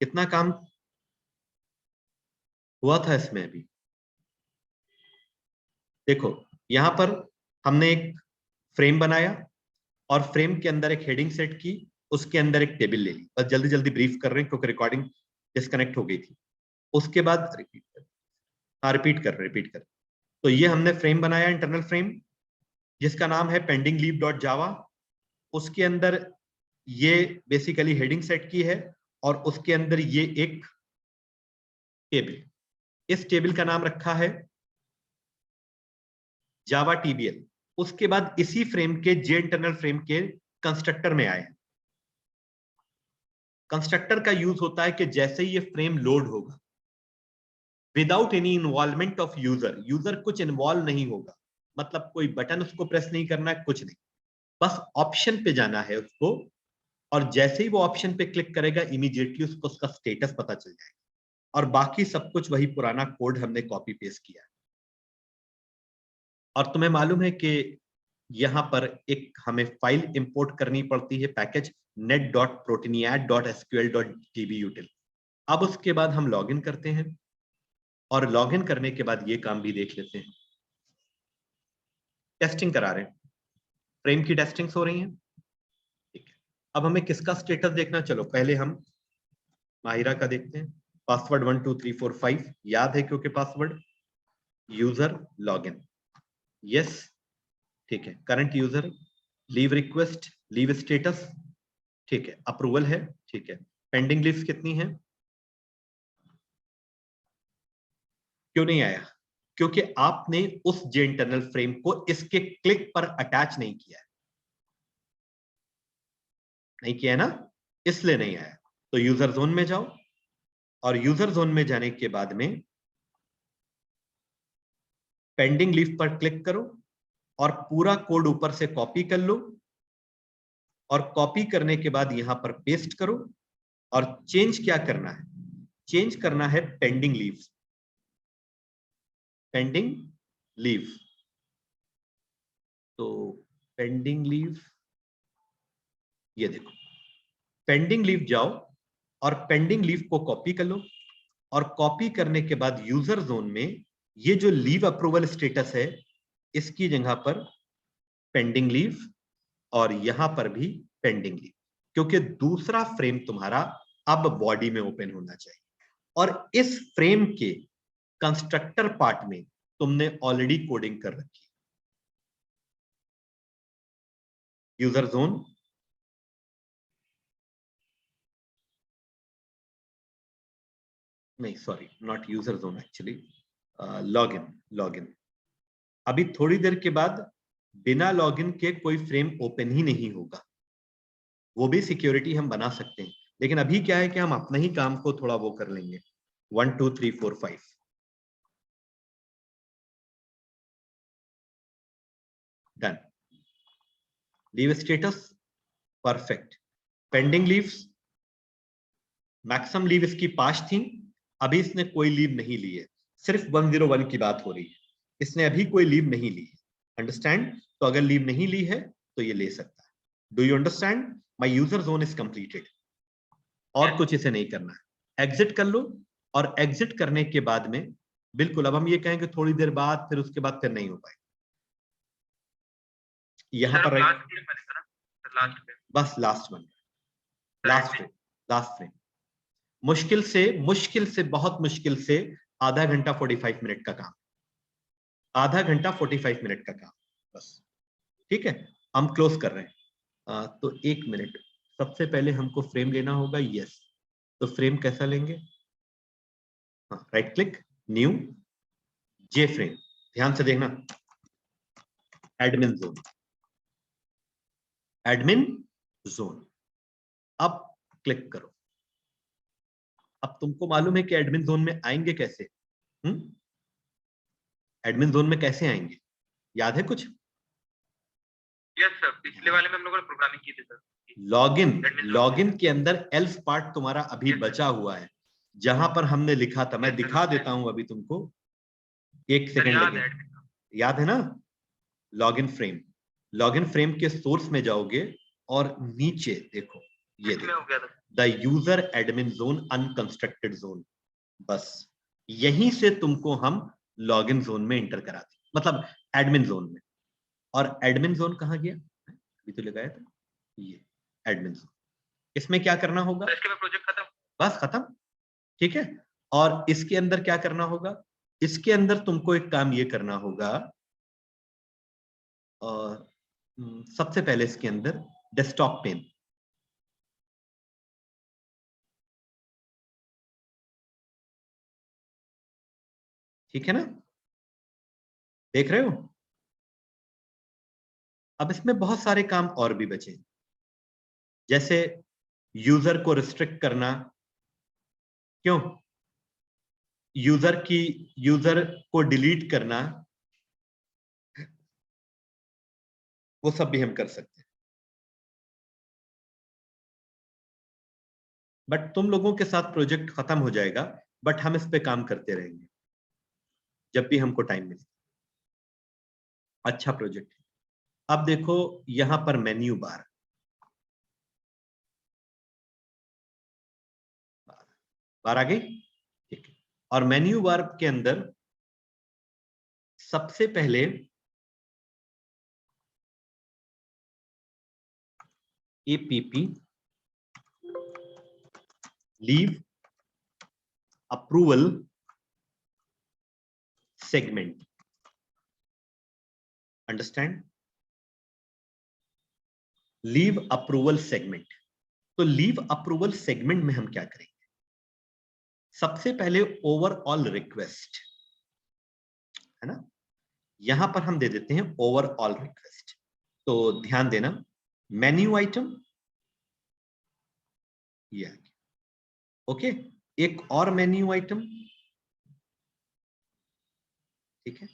कितना काम हुआ था इसमें अभी, देखो यहां पर हमने एक फ्रेम बनाया और फ्रेम के अंदर एक हेडिंग सेट की, उसके अंदर एक टेबल ले ली, बस जल्दी जल्दी ब्रीफ कर रहे हैं क्योंकि रिकॉर्डिंग डिस्कनेक्ट हो गई थी। उसके बाद रिपीट कर, हाँ रिपीट कर, तो ये हमने फ्रेम बनाया, इंटरनल फ्रेम, जिसका नाम है पेंडिंग लीव डॉट जावा, उसके अंदर ये बेसिकली हेडिंग सेट की है, और उसके अंदर ये एक टेबल, इस टेबल का नाम रखा है जावा टीबीएल। उसके बाद इसी फ्रेम के जे इंटरनल फ्रेम के कंस्ट्रक्टर में आए, कंस्ट्रक्टर का यूज होता है कि जैसे ही ये फ्रेम लोड होगा, without any involvement of user, user कुछ इन्वॉल्व नहीं होगा, मतलब कोई बटन उसको प्रेस नहीं करना है, कुछ नहीं, बस ऑप्शन पे जाना है उसको, और जैसे ही वो ऑप्शन पे क्लिक करेगा इमीडिएटली उसको उसका स्टेटस पता चल जाएगा, और बाकी सब कुछ वही पुराना कोड हमने कॉपी पेस्ट किया है। और तुम्हें मालूम है कि यहां पर एक हमें फाइल इंपोर्ट करनी पड़ती है, पैकेज net.proteniad.sql.dbutil। अब उसके बाद हम लॉगिन करते हैं, और लॉगिन करने के बाद ये काम भी देख लेते हैं, टेस्टिंग करा रहे हैं, फ्रेम की टेस्टिंग हो रही है, ठीक है। अब हमें किसका स्टेटस देखना, चलो पहले हम माहिरा का देखते हैं, पासवर्ड 12345 याद है क्योंकि पासवर्ड, यूजर लॉगिन, यस, ठीक है, current user, leave request, leave status, ठीक है, अप्रूवल है, ठीक है, पेंडिंग लीव्स कितनी है, क्यों नहीं आया, क्योंकि आपने उस जे इंटरनल फ्रेम को इसके क्लिक पर अटैच नहीं किया है, नहीं किया है ना, इसलिए नहीं आया। तो यूजर जोन में जाओ, और यूजर जोन में जाने के बाद में पेंडिंग लीव पर क्लिक करो, और पूरा कोड ऊपर से कॉपी कर लो, और कॉपी करने के बाद यहां पर पेस्ट करो, और चेंज क्या करना है, चेंज करना है पेंडिंग लीव्स, पेंडिंग लीव। तो पेंडिंग लीव, ये देखो पेंडिंग लीव जाओ और पेंडिंग लीव को कॉपी कर लो, और कॉपी करने के बाद यूजर जोन में ये जो लीव अप्रूवल स्टेटस है इसकी जगह पर पेंडिंग लीव और यहां पर भी पेंडिंग लीव, क्योंकि दूसरा फ्रेम तुम्हारा अब बॉडी में ओपन होना चाहिए। और इस फ्रेम के कंस्ट्रक्टर पार्ट में तुमने ऑलरेडी कोडिंग कर रखी है। यूजर जोन, नहीं sorry not user zone, actually login. अभी थोड़ी देर के बाद बिना लॉगिन के कोई फ्रेम ओपन ही नहीं होगा। वो भी सिक्योरिटी हम बना सकते हैं, लेकिन अभी क्या है कि हम अपना ही काम को थोड़ा वो कर लेंगे। 1 2 3 4 5 done. Leave status perfect. Pending leaves, maximum leave इसकी 5 थी, अभी इसने कोई लीव नहीं ली है, सिर्फ 101 की बात हो रही है, इसने अभी कोई लीव नहीं ली है। अंडरस्टैंड? तो अगर लीव नहीं ली है तो ये ले सकता है। Do you understand? My user zone is completed, और कुछ इसे नहीं करना है। एग्जिट कर लो, और एग्जिट करने के बाद में बिल्कुल अब हम ये कहें कि थोड़ी देर बाद, फिर उसके बाद फिर नहीं हो पाए। यहां पर बस लास्ट वन, लास्ट फ्रेम मुश्किल से बहुत मुश्किल से आधा घंटा 45 मिनट का काम, आधा घंटा 45 मिनट का काम बस। ठीक है, हम क्लोज कर रहे हैं। तो 1 मिनट, सबसे पहले हमको फ्रेम लेना होगा। यस, तो फ्रेम कैसा लेंगे? हाँ, राइट क्लिक, न्यू, जे फ्रेम, ध्यान से देखना, एडमिन जोन, एडमिन जोन। अब क्लिक करो। अब तुमको मालूम है कि एडमिन जोन में आएंगे कैसे? एडमिन जोन में कैसे आएंगे, याद है कुछ? यस सर, पिछले वाले में हम लोगों ने प्रोग्रामिंग की थी सर। लॉगिन के अंदर एल्फ पार्ट तुम्हारा अभी बचा हुआ है, जहां पर हमने लिखा था, मैं दिखा देता हूं अभी तुमको, 1 सेकेंड लगे। याद है ना? लॉगिन फ्रेम के सोर्स में जाओगे और नीचे देखो, ये देखो, the user admin zone unconstructed zone. बस यहीं से तुमको हम लॉगिन जोन में इंटर कराते, मतलब एडमिन जोन में। और एडमिन जोन कहां गया? अभी तो लगाया था, ये एडमिन जोन। इसमें क्या करना होगा? इसके में प्रोजेक्ट खत्म, बस खत्म। ठीक है, और इसके अंदर क्या करना होगा? इसके अंदर तुमको एक काम ये करना होगा, और सबसे पहले इसके अंदर डेस्कटॉप पेन, ठीक है ना? देख रहे हो? अब इसमें बहुत सारे काम और भी बचे, जैसे यूजर को रिस्ट्रिक्ट करना। क्यों? यूजर को डिलीट करना, वो सब भी हम कर सकते हैं। बट तुम लोगों के साथ प्रोजेक्ट खत्म हो जाएगा, बट हम इस पे काम करते रहेंगे जब भी हमको टाइम मिले। अच्छा प्रोजेक्ट है। अब देखो यहां पर मेन्यू बार आ गई, ठीक है। और मेन्यू बार के अंदर सबसे पहले APP leave approval segment, understand? Leave approval segment. तो लीव अप्रूवल सेगमेंट में हम क्या करेंगे? सबसे पहले ओवरऑल रिक्वेस्ट है ना, यहां पर हम दे देते हैं ओवरऑल रिक्वेस्ट। तो ध्यान देना, मेन्यू आइटम ये आ गया, ओके। एक और मेन्यू आइटम, ठीक है,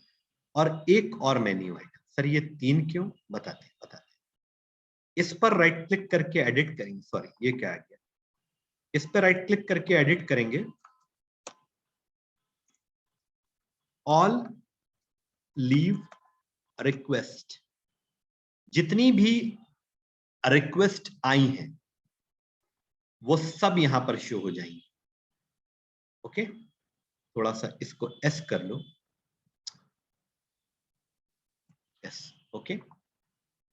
और एक और मेन्यू आइटम। सर ये 3 क्यों? बताते इस पर राइट क्लिक करके एडिट करेंगे, सॉरी ये क्या आ गया, इस पर राइट क्लिक करके एडिट करेंगे, ऑल लीव रिक्वेस्ट, जितनी भी रिक्वेस्ट आई हैं वो सब यहां पर शो हो जाएंगी। ओके, थोड़ा सा इसको एस कर लो, एस। ओके,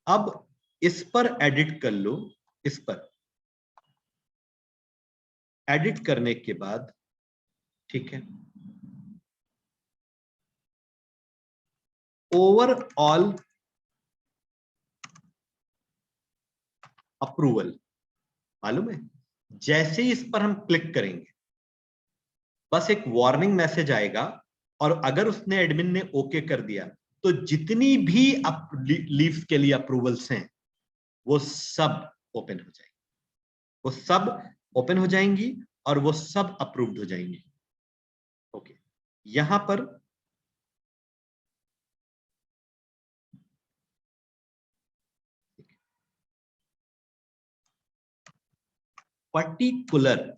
अब इस पर एडिट कर लो, इस पर एडिट करने के बाद, ठीक है, ओवरऑल अप्रूवल, मालूम है जैसे ही इस पर हम क्लिक करेंगे बस एक वार्निंग मैसेज आएगा, और अगर उसने एडमिन ने ओके कर दिया तो जितनी भी लीव्स के लिए अप्रूवल्स हैं वो सब ओपन हो जाएंगी, वो सब ओपन हो जाएंगी और वो सब अप्रूव्ड हो जाएंगी। ओके, यहां पर पर्टिकुलर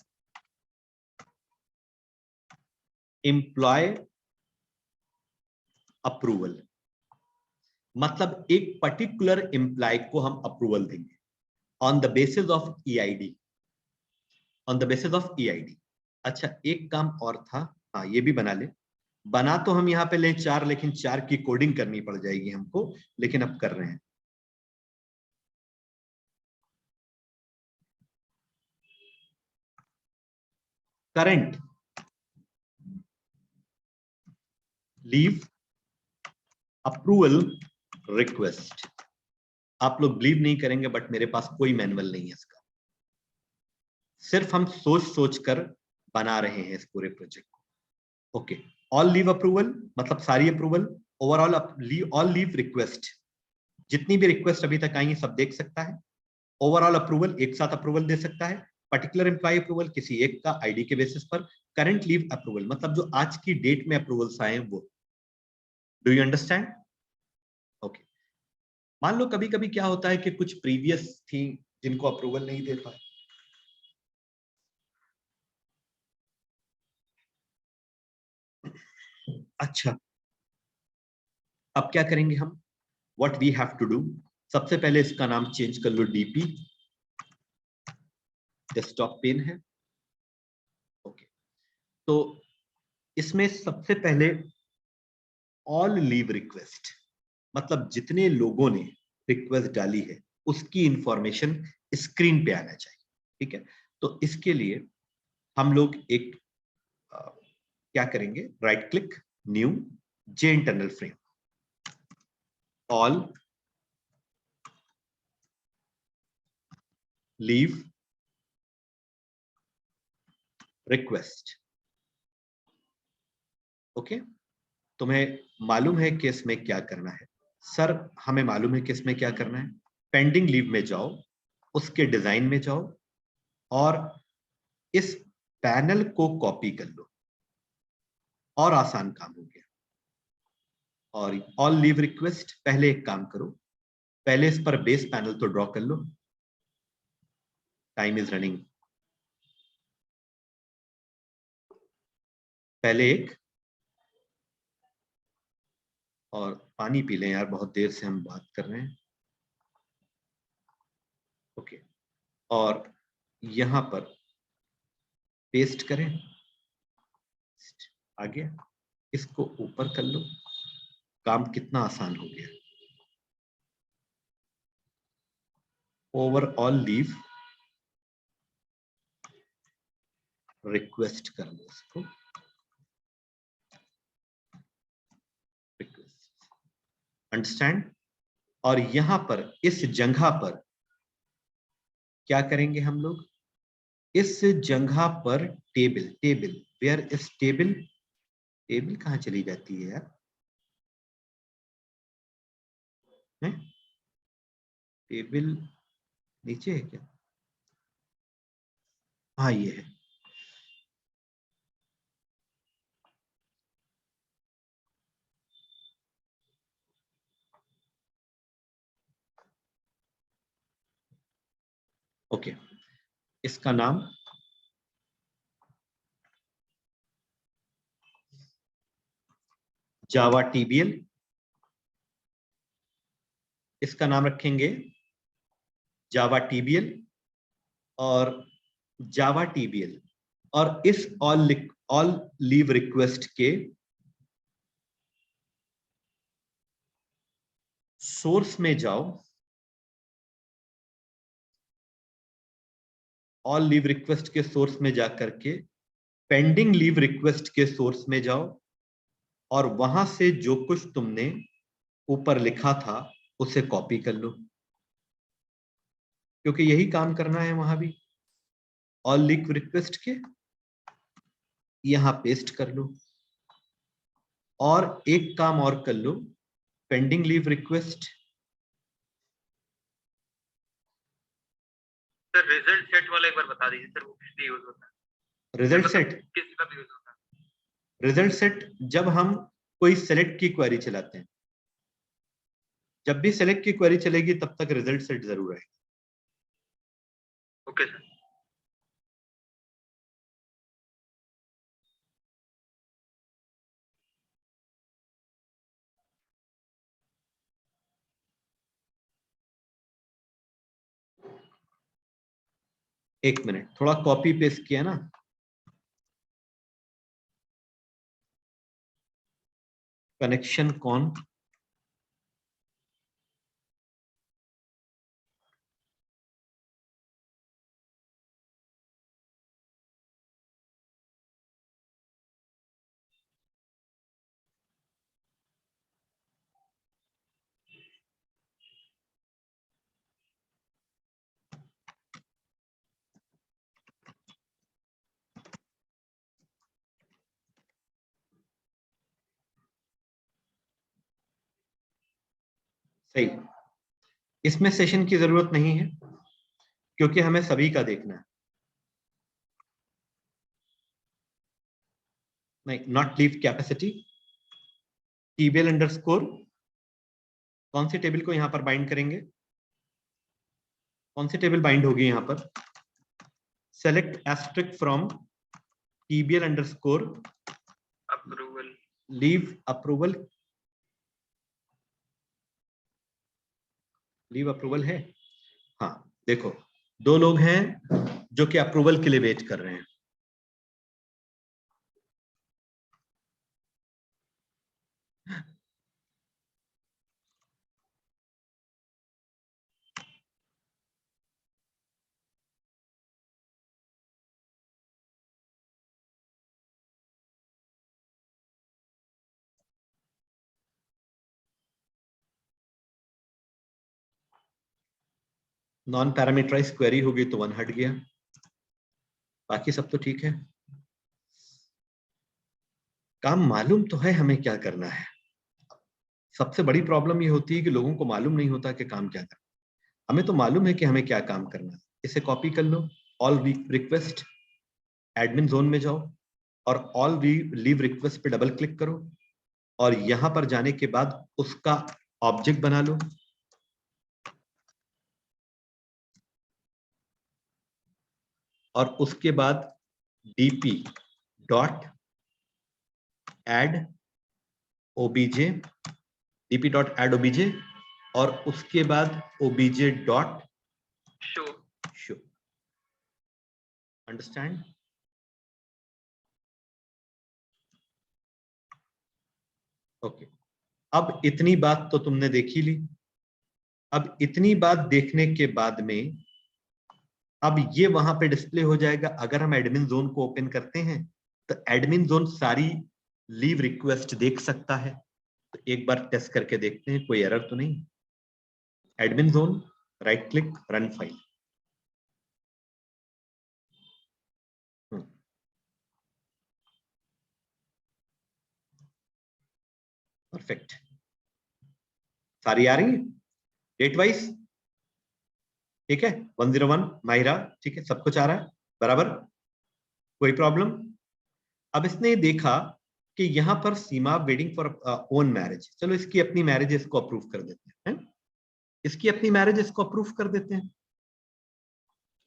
एम्प्लॉय अप्रूवल, मतलब एक पर्टिकुलर एम्प्लॉय को हम अप्रूवल देंगे on the basis of EID, on the basis of EID. अच्छा, एक काम और था, हाँ ये भी बना ले, बना तो हम यहां पे ले 4, लेकिन 4 की कोडिंग करनी पड़ जाएगी हमको, लेकिन अब कर रहे हैं। करंट लीव अप्रूवल रिक्वेस्ट, आप लोग बिलीव नहीं करेंगे बट मेरे पास कोई मैनुअल नहीं है इसका, सिर्फ हम सोच सोच कर बना रहे हैं इस पूरे प्रोजेक्ट को। ओके, ऑल लीव अप्रूवल मतलब सारी approval, overall all leave request, जितनी भी रिक्वेस्ट अभी तक आई है सब देख सकता है, ओवरऑल अप्रूवल एक साथ अप्रूवल दे सकता है, पर्टिकुलर एम्प्लॉय अप्रूवल किसी एक का आईडी के बेसिस पर, करंट लीव अप्रूवल मतलब जो आज की डेट में अप्रूवल्स आए हैं वो। Do you understand? ओके, मान लो कभी कभी क्या होता है कि कुछ प्रीवियस थी जिनको अप्रूवल नहीं दे पाए, अच्छा अब क्या करेंगे हम, what we have to do, सबसे पहले इसका नाम चेंज कर लो, डीपी डेस्कटॉप पेन है। ओके, तो इसमें सबसे पहले ऑल लीव रिक्वेस्ट, मतलब जितने लोगों ने रिक्वेस्ट डाली है उसकी इंफॉर्मेशन स्क्रीन पे आना चाहिए, ठीक है। तो इसके लिए हम लोग एक क्या करेंगे, right click, new, J internal frame, all leave request. Okay, तुम्हें मालूम है कि इसमें क्या करना है? सर हमें मालूम है कि इसमें क्या करना है, पेंडिंग लीव में जाओ, उसके डिजाइन में जाओ और इस पैनल को कॉपी कर लो, और आसान काम हो गया। और ऑल लीव रिक्वेस्ट, पहले एक काम करो, पहले इस पर बेस पैनल तो ड्रॉ कर लो, टाइम इज रनिंग, पहले एक, और पानी पी लें यार, बहुत देर से हम बात कर रहे हैं। ओके, और यहां पर पेस्ट करें, आ गया, इसको ऊपर कर लो, काम कितना आसान हो गया। ओवरऑल लीव रिक्वेस्ट कर लो इसको, रिक्वेस्ट, अंडरस्टैंड। और यहां पर इस जगह पर क्या करेंगे हम लोग, इस जगह पर table, table where is table, table कहां चली जाती है यार, है? टेबल नीचे है क्या? हाँ ये है, ओके, इसका नाम जावा टीबीएल इसका नाम रखेंगे जावा टीबीएल और जावा टीबीएल, और इस ऑल लीव रिक्वेस्ट के सोर्स में जाओ, ऑल लीव रिक्वेस्ट के सोर्स में जाकर के पेंडिंग लीव रिक्वेस्ट के सोर्स में जाओ, और वहां से जो कुछ तुमने ऊपर लिखा था उसे कॉपी कर लो, क्योंकि यही काम करना है वहां भी। ऑल लीव रिक्वेस्ट के यहां पेस्ट कर लो, और एक काम और कर लो, pending leave request. Sir result set वाला एक बार बता दीजिए सर, वो किस लिए यूज होता है? रिजल्ट मतलब सेट, किस जगह पे यूज होता है? रिजल्ट सेट जब हम कोई सेलेक्ट की क्वेरी चलाते हैं, जब भी सेलेक्ट की क्वेरी चलेगी तब तक रिजल्ट सेट जरूर है। Okay sir. एक मिनट, थोड़ा कॉपी पेस्ट किया ना, कनेक्शन कौन, सही। इसमें सेशन की जरूरत नहीं है क्योंकि हमें सभी का देखना है। नहीं, नॉट लीव कैपेसिटी, टीबीएल अंडरस्कोर, कौन सी टेबल को यहां पर बाइंड करेंगे, कौन सी टेबल बाइंड होगी यहां पर, select asterisk from TBL underscore approval, leave approval, leave approval है। हाँ देखो, दो लोग हैं जो कि अप्रूवल के लिए वेट कर रहे हैं। नॉन पैरामीटराइज क्वेरी होगी तो 1 हट गया, बाकी सब तो ठीक है। काम मालूम तो है हमें क्या करना है, सबसे बड़ी प्रॉब्लम ये होती है कि लोगों को मालूम नहीं होता कि काम क्या करना है। हमें तो मालूम है कि हमें क्या काम करना है। इसे कॉपी कर लो, ऑल रिक्वेस्ट, एडमिन जोन में जाओ और ऑल लीव रिक्वेस्ट पे डबल क्लिक करो, और यहां पर जाने के बाद उसका ऑब्जेक्ट बना लो, और उसके बाद dp dot add obj, dp dot add obj, और उसके बाद obj dot show. Show. Understand? Okay, अब इतनी बात तो तुमने देखी ली। अब इतनी बात देखने के बाद में अब ये वहां पे डिस्प्ले हो जाएगा। अगर हम एडमिन जोन को ओपन करते हैं तो एडमिन जोन सारी लीव रिक्वेस्ट देख सकता है। तो एक बार टेस्ट करके देखते हैं कोई एरर तो नहीं। Admin zone, right click, run file. Perfect, सारी आ रही है डेट वाइज, ठीक है। 101 माहिरा, ठीक है, सब कुछ आ रहा है बराबर, कोई प्रॉब्लम? अब इसने देखा कि यहां पर सीमा वेटिंग फॉर ओन मैरिज, चलो इसकी अपनी मैरिज इसको अप्रूव कर देते हैं, है? इसकी अपनी मैरिज इसको अप्रूव कर देते हैं।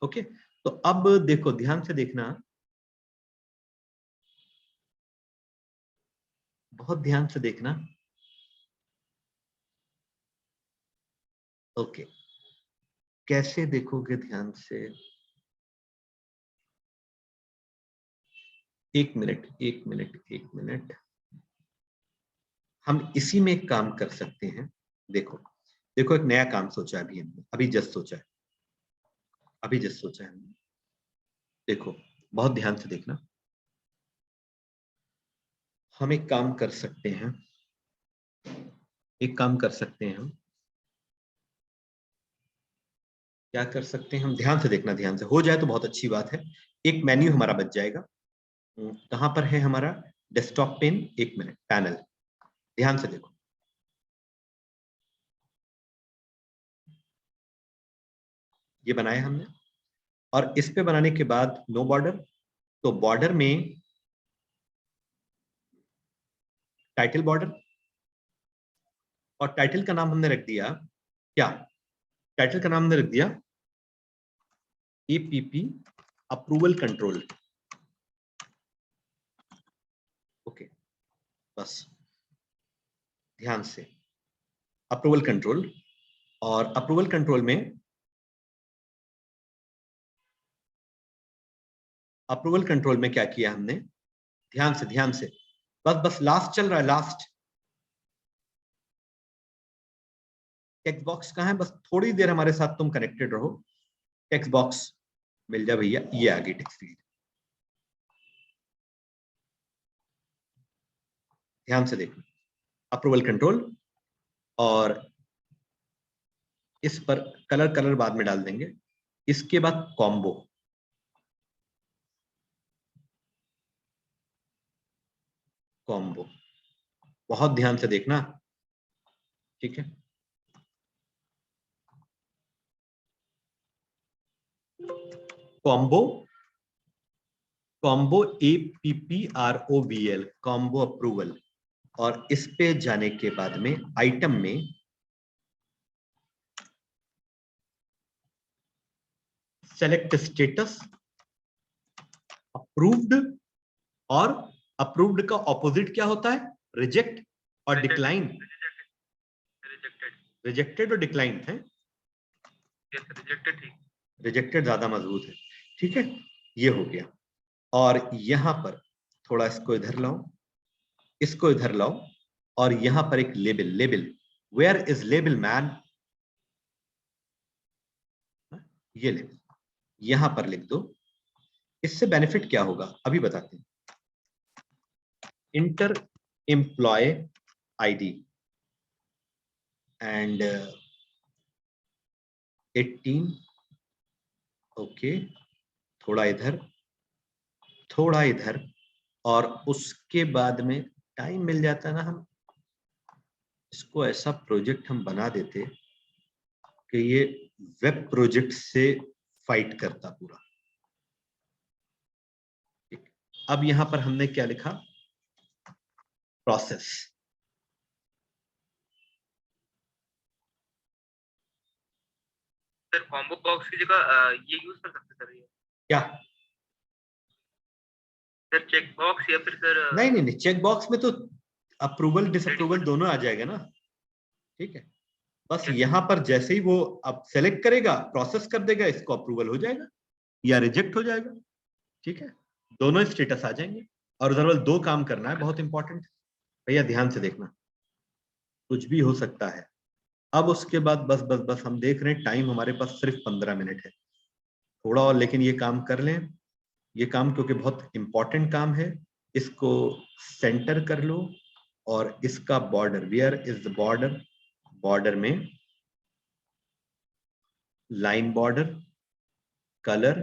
ओके, तो अब देखो, ध्यान से देखना, बहुत ध्यान से देखना। ओके, कैसे देखोगे ध्यान से? एक मिनट, एक मिनट, एक मिनट। हम इसी में एक काम कर सकते हैं। देखो देखो, एक नया काम सोचा है अभी हमने, अभी जस्ट सोचा है, अभी जस्ट सोचा है हमने। देखो बहुत ध्यान से देखना। हम एक काम कर सकते हैं, एक काम कर सकते हैं हम। क्या कर सकते हैं हम? ध्यान से देखना, ध्यान से। हो जाए तो बहुत अच्छी बात है। एक मेन्यू हमारा बच जाएगा। कहां पर है हमारा डेस्कटॉप पेन? एक मिनट, पैनल, ध्यान से देखो। ये बनाया हमने, और इस पे बनाने के बाद नो बॉर्डर, तो बॉर्डर में टाइटल बॉर्डर, और टाइटल का नाम हमने रख दिया क्या? टाइटल का नाम हमने रख दिया एपीपी अप्रूवल कंट्रोल। ओके, बस ध्यान से, अप्रूवल कंट्रोल। और अप्रूवल कंट्रोल में, अप्रूवल कंट्रोल में क्या किया हमने? ध्यान से, ध्यान से, बस बस लास्ट चल रहा है, लास्ट। टेक्स्ट बॉक्स कहां है? बस थोड़ी देर हमारे साथ तुम कनेक्टेड रहो। टेक्स्ट बॉक्स मिल जा भैया, ये आ गई टेक्स्ट फील्ड। ध्यान से देखो, अप्रूवल कंट्रोल, और इस पर कलर, कलर बाद में डाल देंगे। इसके बाद कॉम्बो, कॉम्बो, बहुत ध्यान से देखना, ठीक है? Combo, combo APPROVL, combo approval. और इस पे जाने के बाद में आइटम में सेलेक्ट स्टेटस, अप्रूव्ड, और अप्रूव्ड का ऑपोजिट क्या होता है? रिजेक्ट और डिक्लाइन। रिजेक्टेड। रिजेक्टेड और डिक्लाइन है। यस, रिजेक्टेड ठीक। रिजेक्टेड ज्यादा मजबूत है, ठीक है? ये हो गया। और यहां पर थोड़ा इसको इधर लाओ, इसको इधर लाओ, और यहां पर एक label, label, where is label man? ये लेबल यहां पर लिख दो। इससे बेनिफिट क्या होगा अभी बताते हैं। Enter employ ID and 18, okay, थोड़ा इधर, थोड़ा इधर, और उसके बाद में टाइम मिल जाता ना, हम इसको ऐसा प्रोजेक्ट हम बना देते कि ये वेब प्रोजेक्ट से फाइट करता पूरा। अब यहां पर हमने क्या लिखा? प्रोसेस। सर कॉम्बो बॉक्स की जगह ये यूज कर सकते सर, ये क्या? सर चेक बॉक्स, या फिर सर नहीं नहीं नहीं, चेक बॉक्स में तो अप्रूवल रेडी डिसअप्रूवल बटन। दोनों आ जाएगा ना, ठीक है? बस यस यहां पर जैसे ही वो अब सेलेक्ट करेगा, प्रोसेस कर देगा, इसको अप्रूवल हो जाएगा या रिजेक्ट हो जाएगा, ठीक है? दोनों स्टेटस आ जाएंगे। और उधर वाले दो काम करना है, बहुत इंपॉर्टेंट भैया, ध्यान से देखना। कुछ भी हो सकता है। अब उसके बाद बस बस बस हम देख रहे हैं टाइम हमारे पास सिर्फ 15 मिनट है। थोड़ा और लेकिन ये काम कर लें, ये काम क्योंकि बहुत इंपॉर्टेंट काम है। इसको सेंटर कर लो, और इसका border, where is the border? Border में लाइन बॉर्डर, कलर,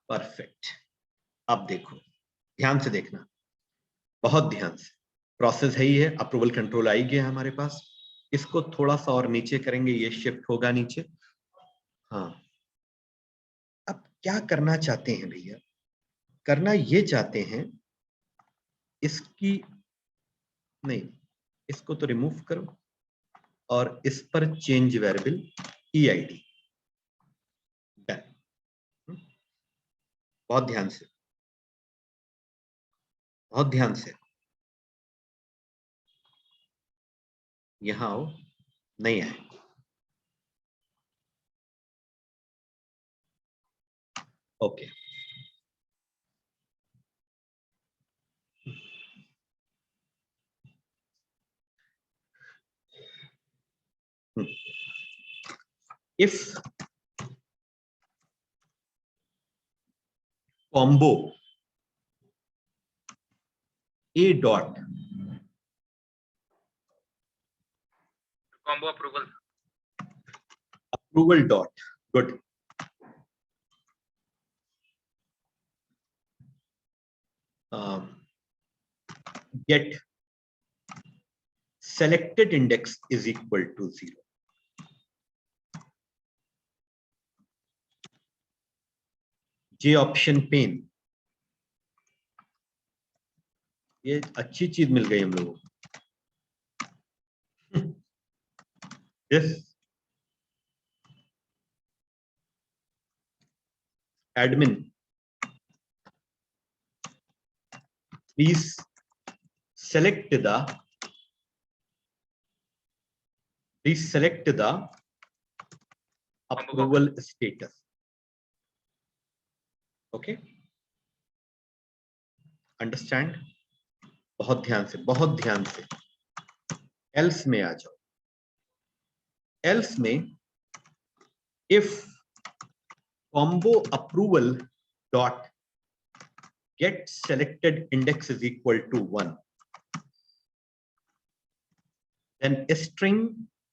परफेक्ट। अब देखो, ध्यान से देखना, बहुत ध्यान से। प्रोसेस है ही है, अप्रूवल कंट्रोल आई गया हमारे पास। इसको थोड़ा सा और नीचे करेंगे, ये शिफ्ट होगा नीचे। हाँ, अब क्या करना चाहते हैं भैया? करना ये चाहते हैं, इसकी, नहीं, इसको तो रिमूव करो, और इस पर चेंज वेरिएबल EID। डन। बहुत ध्यान से, बहुत ध्यान से। यहां आओ, नहीं आए। Okay, if combo A dot combo approval, approval dot, good, get selected index is equal to 0. J option pen, ये अच्छी चीज मिल गई हम लोगों को। This admin, please select the approval status. Okay, understand? बहुत ध्यान से, बहुत ध्यान से। else में आ जाओ। else में if combo approval dot get selected index is equal to 1, then string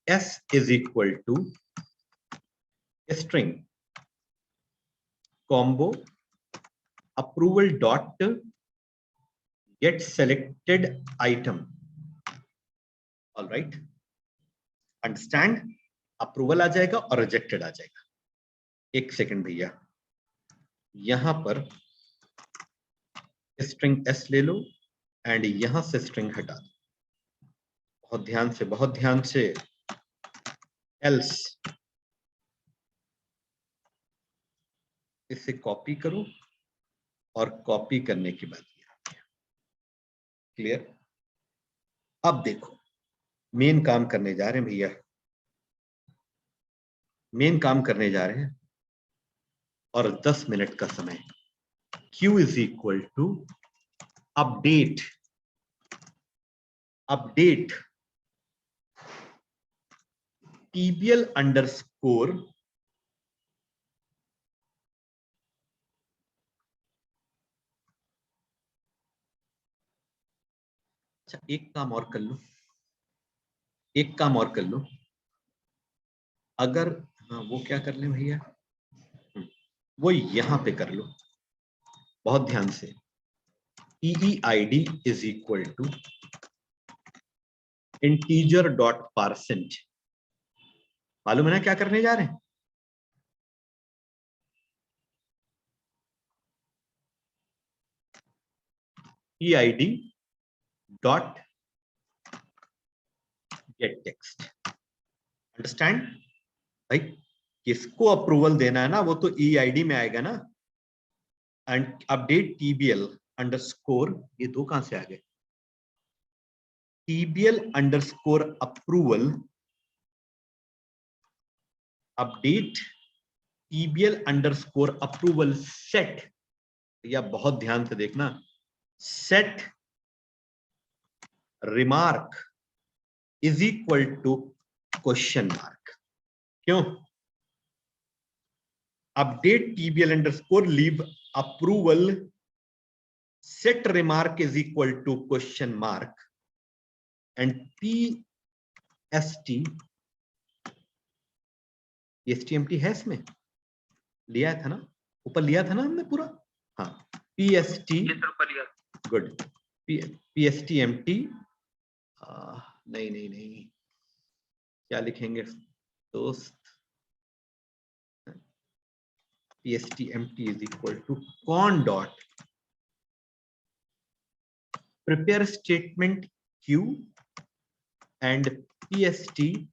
s is equal to string combo approval dot get selected item. All right, understand? Approval आ जाएगा और रिजेक्टेड आ जाएगा। एक सेकंड भैया, यहां पर स्ट्रिंग एस ले लो and यहां से स्ट्रिंग हटा दो। बहुत ध्यान से, बहुत ध्यान से। एल्स इसे कॉपी करो और कॉपी करने के बाद क्लियर। अब देखो, मेन काम करने जा रहे हैं भैया, मेन काम करने जा रहे हैं और 10 मिनट का समय। Q is equal to update TBL underscore अच्छा, एक काम और कर लो, एक काम और कर लो। अगर हाँ, वो क्या कर ले भैया, वो यहां पे कर लो, बहुत ध्यान से। EEID is equal to integer dot parseInt. मालूम है ना क्या करने जा रहे हैं? EID dot get text. Understand भाई? किसको अप्रूवल देना है ना, वो तो EID में आएगा ना। एंड अपडेट TBL अंडरस्कोर, ये दो कहां से आ गए? TBL underscore approval, update TBL underscore approval set. या बहुत ध्यान से देखना, set remark is equal to question mark. क्यों? Update TBL underscore leave approval set remark is equal to question mark and PST है इसमें, लिया था ना, ऊपर लिया था ना हमने पूरा। हाँ, PST, गुड, PSTMT, नहीं नहीं नहीं, क्या लिखेंगे दोस्त? PSTMT is equal to con dot prepare statement Q and PSTMT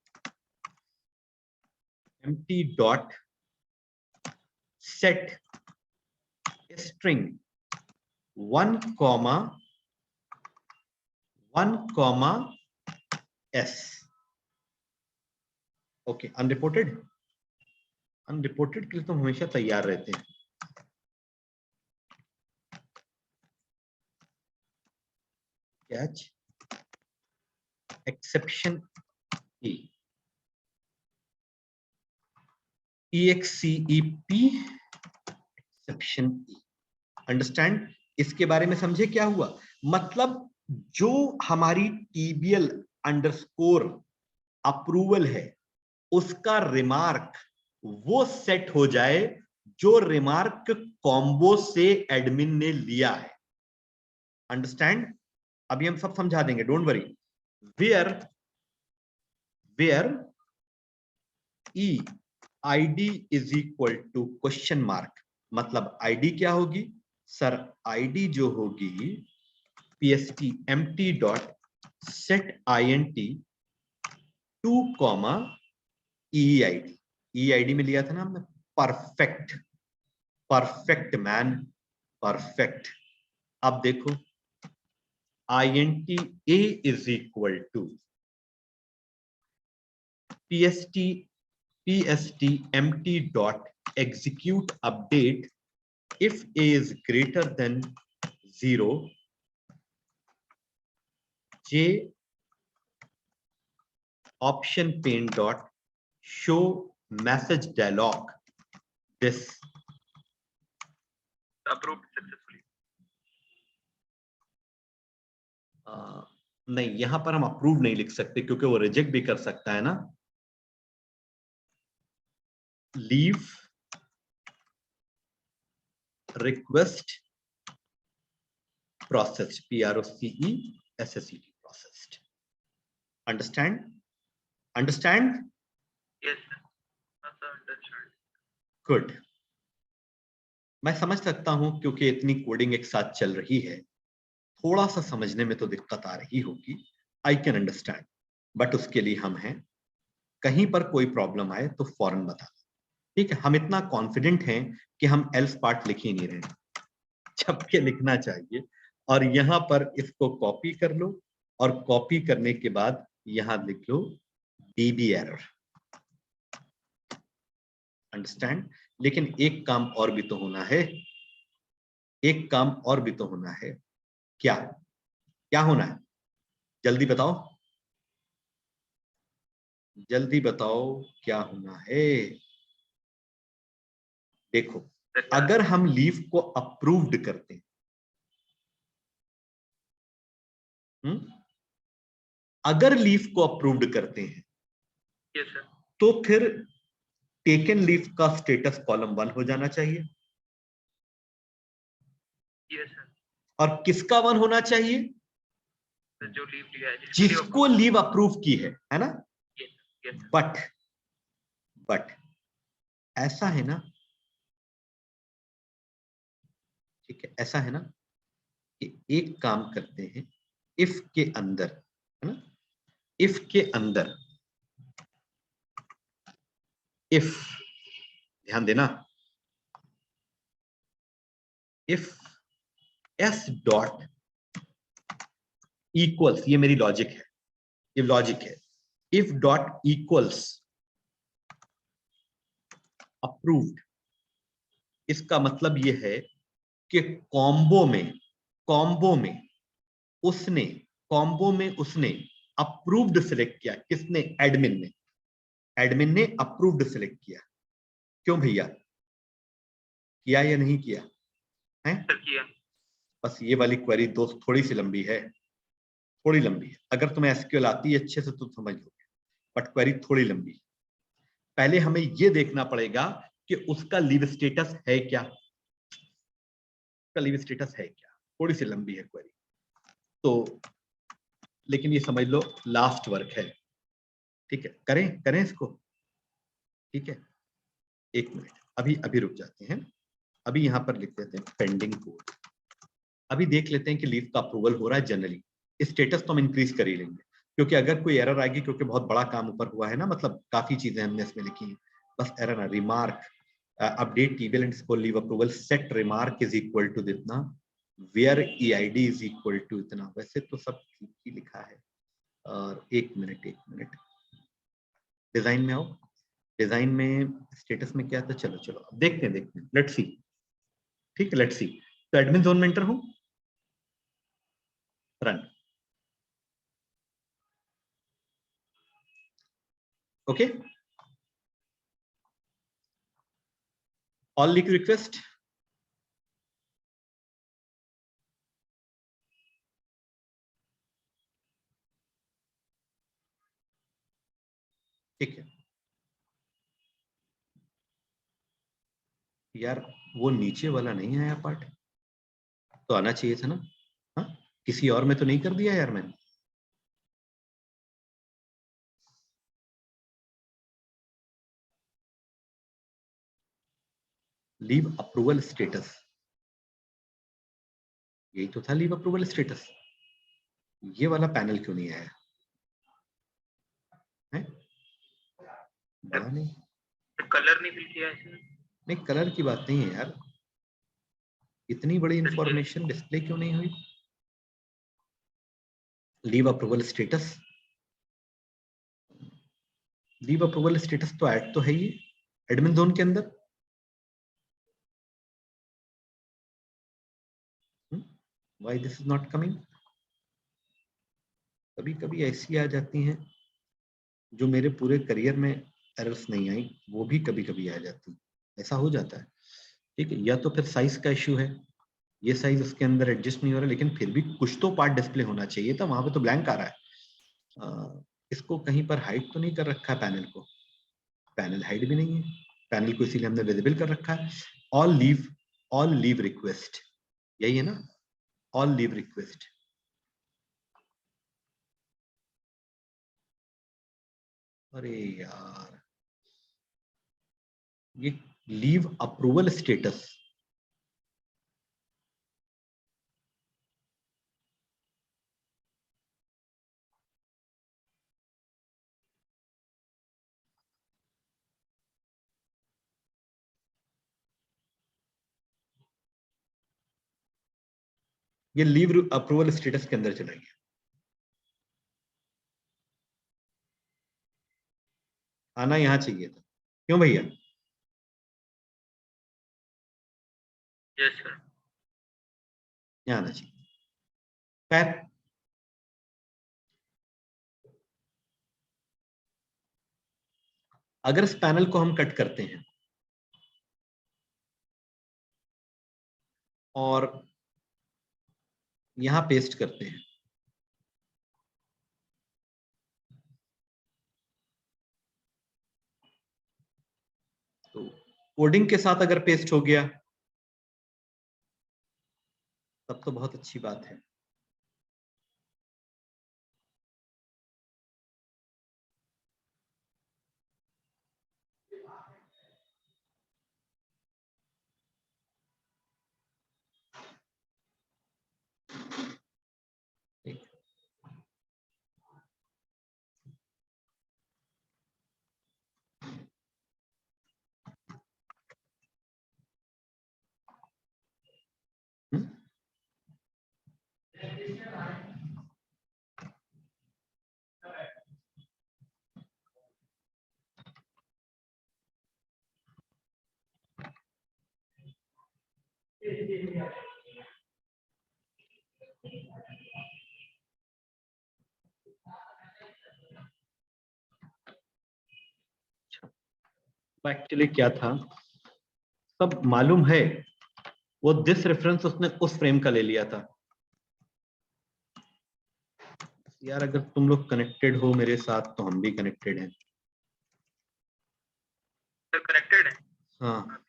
dot set string 1 comma S okay, unreported, unreported के लिए तो हम हमेशा तैयार रहते हैं। कैच एक्सेप्शन ई, EXCEP एक्सेप्शन ई, अंडरस्टैंड। इसके बारे में समझे क्या हुआ, मतलब जो हमारी TBL अंडरस्कोर अप्रूवल है उसका रिमार्क वो सेट हो जाए जो रिमार्क कॉम्बो से एडमिन ने लिया है, अंडरस्टैंड। अभी हम सब समझा देंगे, don't worry. Where E ID is equal to question mark, मतलब ID क्या होगी सर, ID जो होगी PST empty dot set int 2 comma EID में लिया था ना हमने, परफेक्ट, परफेक्ट मैन, परफेक्ट। अब देखो int A is equal to PST empty dot execute update if A is greater than 0, J option pane dot show message dialog, this approved successfully। नहीं, यहां पर हम अप्रूव नहीं लिख सकते क्योंकि वो रिजेक्ट भी कर सकता है ना। Leave request processed, PROCESSED processed, understand, understand, yes sir, understand. Good. मैं समझ सकता हूं क्योंकि इतनी कोडिंग एक साथ चल रही है, थोड़ा सा समझने में तो दिक्कत आ रही होगी, आई कैन अंडरस्टैंड, बट उसके लिए हम हैं, कहीं पर कोई प्रॉब्लम आए तो फौरन बता, ठीक है। हम इतना कॉन्फिडेंट हैं कि हम एल्स पार्ट लिख ही नहीं रहे, जबकि लिखना चाहिए। और यहां पर इसको कॉपी कर लो और कॉपी करने के बाद यहां लिख लो DB एरर, अंडरस्टैंड। लेकिन एक काम और भी तो होना है, एक काम और भी तो होना है, क्या क्या होना है, जल्दी बताओ, जल्दी बताओ क्या होना है। देखो, अगर हम लीव को अप्रूव्ड करते हैं, अगर लीव को अप्रूव्ड करते हैं, यस सर, तो फिर टेकन लीव का स्टेटस कॉलम 1 हो जाना चाहिए। यस सर, और किसका 1 होना चाहिए, जो लीव लिया है, जिसको लीव अप्रूव की है ना। यस बट ऐसा है ना, ठीक है, ऐसा है ना कि एक काम करते हैं, इफ के अंदर, है ना, इफ के अंदर, इफ, ध्यान देना, इफ S डॉट इक्वल्स, ये मेरी लॉजिक है, ये लॉजिक है, इफ डॉट इक्वल्स अप्रूव्ड, इसका मतलब ये है कि कॉम्बो में उसने, कॉम्बो में उसने अप्रूव्ड सिलेक्ट किया, किसने, एडमिन ने, एडमिन ने अप्रूव्ड सिलेक्ट किया। क्यों भैया, किया या नहीं किया है, किया। बस ये वाली क्वेरी दोस्त थोड़ी सी लंबी है, थोड़ी लंबी है। अगर तुम्हें SQL आती है अच्छे से तो समझ लोगे, बट क्वेरी थोड़ी लंबी है। पहले हमें ये देखना पड़ेगा कि उसका लीव स्टेटस है क्या, उसका लीव स्टेटस है क्या, थोड़ी सी लंबी है क्वेरी तो, लेकिन ये समझ लो लास्ट वर्क है, ठीक है। करें करें इसको, ठीक है। एक मिनट, अभी रुक जाते हैं, अभी यहां पर लिख देते हैं पेंडिंग कोड। अभी देख लेते हैं कि लीव का अप्रूवल हो रहा है जनरली, स्टेटस तो हम इंक्रीज कर ही लेंगे, क्योंकि अगर कोई एरर आएगी, क्योंकि बहुत बड़ा काम ऊपर हुआ है ना, मतलब काफी चीजें हमने इसमें लिखी हैं, बस एरर ना, remark update TBL underscore leave approval set remark is equal to इतना, where EID is equal to इतना, वैसे तो सब ठीक ही लिखा है। और एक मिनट डिजाइन में आओ, डिजाइन में स्टेटस में क्या था, चलो चलो अब देखते हैं, लेट्स सी। ठीक है, लेट्स सी। तो एडमिन जोन में एंटर हूं, run. Okay, all leak request, ठीक है यार, वो नीचे वाला नहीं आया पार्ट, तो आना चाहिए था ना। हाँ, किसी और में तो नहीं कर दिया यार मैंने। लीव अप्रूवल स्टेटस, यही तो था लीव अप्रूवल स्टेटस। ये वाला पैनल क्यों नहीं आया है? बड़ा नहीं, कलर नहीं फिल किया इसने। नहीं कलर की बात नहीं है यार, इतनी बड़ी सर ये इंफॉर्मेशन डिस्प्ले क्यों नहीं हुई? Leave approval status, leave approval status तो ऐड तो है ही एडमिन जोन के अंदर। Why this is not coming? कभी कभी ऐसी आ जाती हैं जो मेरे पूरे करियर में एरर्स नहीं आई, वो भी कभी कभी आ जाती है, ऐसा हो जाता है। ठीक है, या तो फिर साइज का इश्यू है, ये साइज उसके अंदर एडजस्ट नहीं हो रहा, लेकिन फिर भी कुछ तो पार्ट डिस्प्ले होना चाहिए था, वहां पे तो ब्लैंक आ रहा है। इसको कहीं पर हाइड तो नहीं कर रखा है पैनल को? पैनल हाइड भी नहीं है, पैनल को इसीलिए हमने विजिबल कर रखा है। ऑल लीव रिक्वेस्ट, यही है ना, ऑल लीव रिक्वेस्ट। अरे यार, ये लीव अप्रूवल स्टेटस, ये लीव अप्रूवल स्टेटस के अंदर चला गया। आना यहाँ चाहिए था, क्यों भैया? Yes sir. यहाँ आना चाहिए। खैर, अगर इस पैनल को हम कट करते हैं और यहां पेस्ट करते हैं, तो कोडिंग के साथ अगर पेस्ट हो गया तब तो बहुत अच्छी बात है। ठीक। हम्म? एक्चुअली क्या था, सब मालूम है, वो दिस रेफरेंस उसने उस फ्रेम का ले लिया था। यार अगर तुम लोग कनेक्टेड हो मेरे साथ तो हम भी कनेक्टेड हैं। सर कनेक्टेड है। हाँ,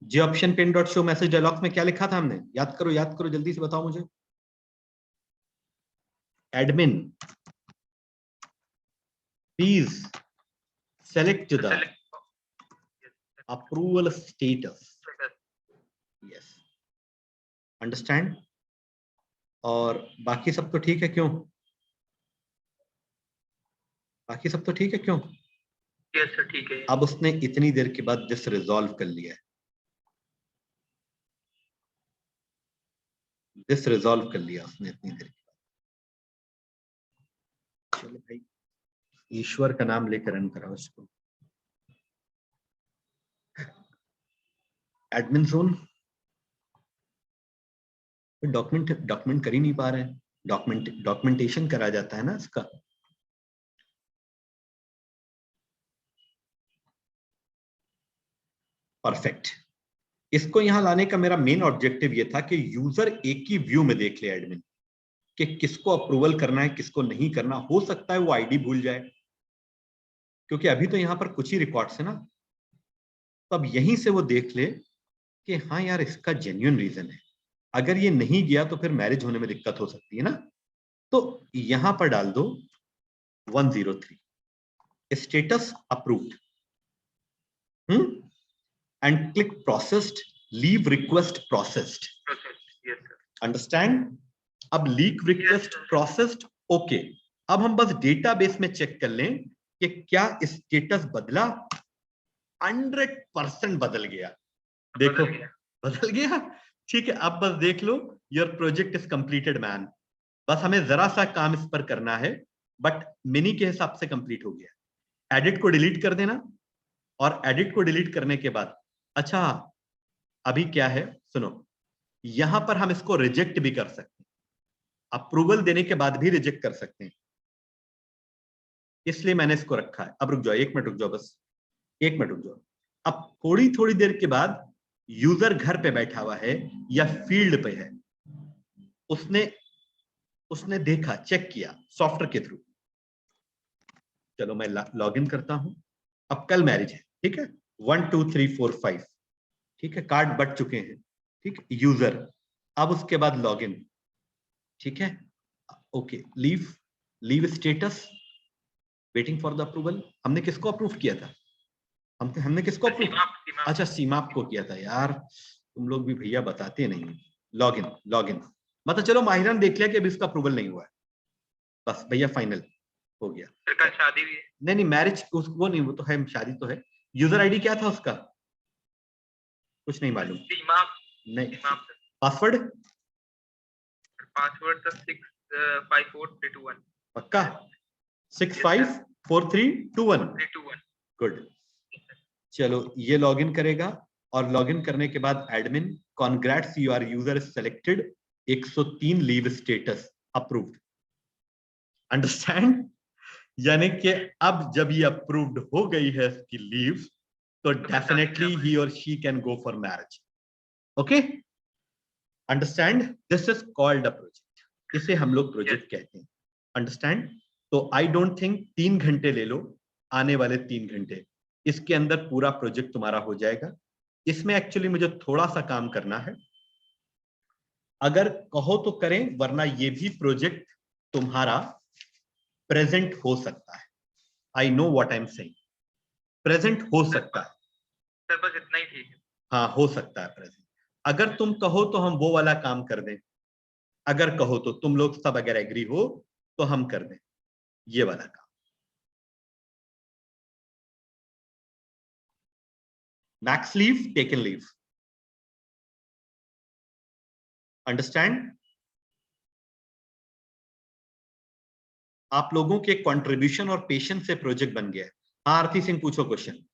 J option pane dot show message dialogs में क्या लिखा था हमने? याद करो जल्दी से बताओ मुझे। Admin please select the select. Approval status. Yes, understand. और बाकी सब तो ठीक है, क्यों? बाकी सब तो ठीक है, क्यों? यस सर ठीक है। अब उसने इतनी देर के बाद दिस रिजॉल्व कर लिया है, दिस रिजॉल्व कर लिया उसने इतनी देर के बाद। चलो भाई, ईश्वर का नाम लेकर रन कराओ इसको। एडमिन जोन डॉक्यूमेंट कर ही नहीं पा रहे हैं। डॉक्यूमेंटेशन करा जाता है ना इसका। परफेक्ट। इसको यहां लाने का मेरा मेन ऑब्जेक्टिव ये था कि यूजर एक ही व्यू में देख ले एडमिन कि किसको अप्रूवल करना है किसको नहीं करना। हो सकता है वो आईडी भूल जाए, क्योंकि अभी तो यहां पर कुछ ही रिकॉर्ड्स है ना। तो अब यहीं से वो देख ले कि हाँ यार इसका जेन्युइन रीजन है। अगर ये नहीं गया तो फिर मैरिज होने में दिक्कत हो सकती है ना। तो यहां पर डाल दो 103 status approved and click processed, leave request processed. Understand? अब लीव रिक्वेस्ट प्रोसेस्ड, ओके। अब हम बस डेटाबेस में चेक कर लें कि क्या स्टेटस बदला। 100% बदल गया। देखो बदल गया। ठीक है, अब बस देख लो, your project is completed man. बस हमें जरा सा काम इस पर करना है, बट मिनी के हिसाब से कंप्लीट हो गया। एडिट को डिलीट कर देना, और एडिट को डिलीट करने के बाद अच्छा अभी क्या है सुनो, यहां पर हम इसको रिजेक्ट भी कर सकते हैं। अप्रूवल देने के बाद भी रिजेक्ट कर सकते हैं, इसलिए मैंने इसको रखा है। अब रुक जाओ, 1 मिनट रुक जाओ, बस 1 मिनट रुक जाओ। अब थोड़ी थोड़ी देर के बाद यूजर घर पे बैठा हुआ है या फील्ड पे है, उसने देखा, चेक किया सॉफ्टवेयर के थ्रू। चलो मैं लॉग इन करता हूं। अब कल मैरिज है, ठीक है, 1 2 3 4 5, ठीक है, कार्ड बट चुके हैं, ठीक, यूजर। अब उसके बाद लॉग इन, ठीक है, okay, leave status waiting for the approval. हमने किसको अप्रूव किया था? हमने किसको अप्रूव? अच्छा, सीमाप को किया था। यार तुम लोग भी भैया बताते नहीं। लॉग इन मतलब चलो माहिरान देख लिया कि अभी इसका अप्रूवल नहीं हुआ है, बस भैया फाइनल हो गया। कल शादी भी है। नहीं मैरिज वो नहीं, वो तो है, शादी तो है। यूजर आईडी क्या था उसका? कुछ नहीं मालूम। नहीं। पासवर्ड पासवर्ड था 654321। पक्का? 654321। गुड। चलो ये लॉगिन करेगा, और लॉगिन करने के बाद admin congrats you are user selected 103 leave status approved. Understand? यानी कि अब जब ये अप्रूव्ड हो गई है इसकी लीव, तो डेफिनेटली ही और she can go for marriage. Okay, understand? This is called a project, इसे हम लोग प्रोजेक्ट कहते हैं। अंडरस्टैंड? तो आई डोंट थिंक 3 घंटे ले लो, आने वाले 3 घंटे इसके अंदर पूरा प्रोजेक्ट तुम्हारा हो जाएगा। इसमें एक्चुअली मुझे थोड़ा सा काम करना है, अगर कहो तो करें, वरना ये भी प्रोजेक्ट तुम्हारा प्रेजेंट हो सकता है। I know what I am saying, present हो सकता है सर, बस इतना ही ठीक है। हाँ, हो सकता है प्रेजेंट। अगर तुम कहो तो हम वो वाला काम कर दें, अगर कहो तो, तुम लोग सब अगर एग्री हो तो हम कर दें ये वाला काम। Max leave, taken leave. Understand? आप लोगों के कंट्रीब्यूशन और पेशेंस से प्रोजेक्ट बन गया है। हाँ आरती सिंह, पूछो क्वेश्चन।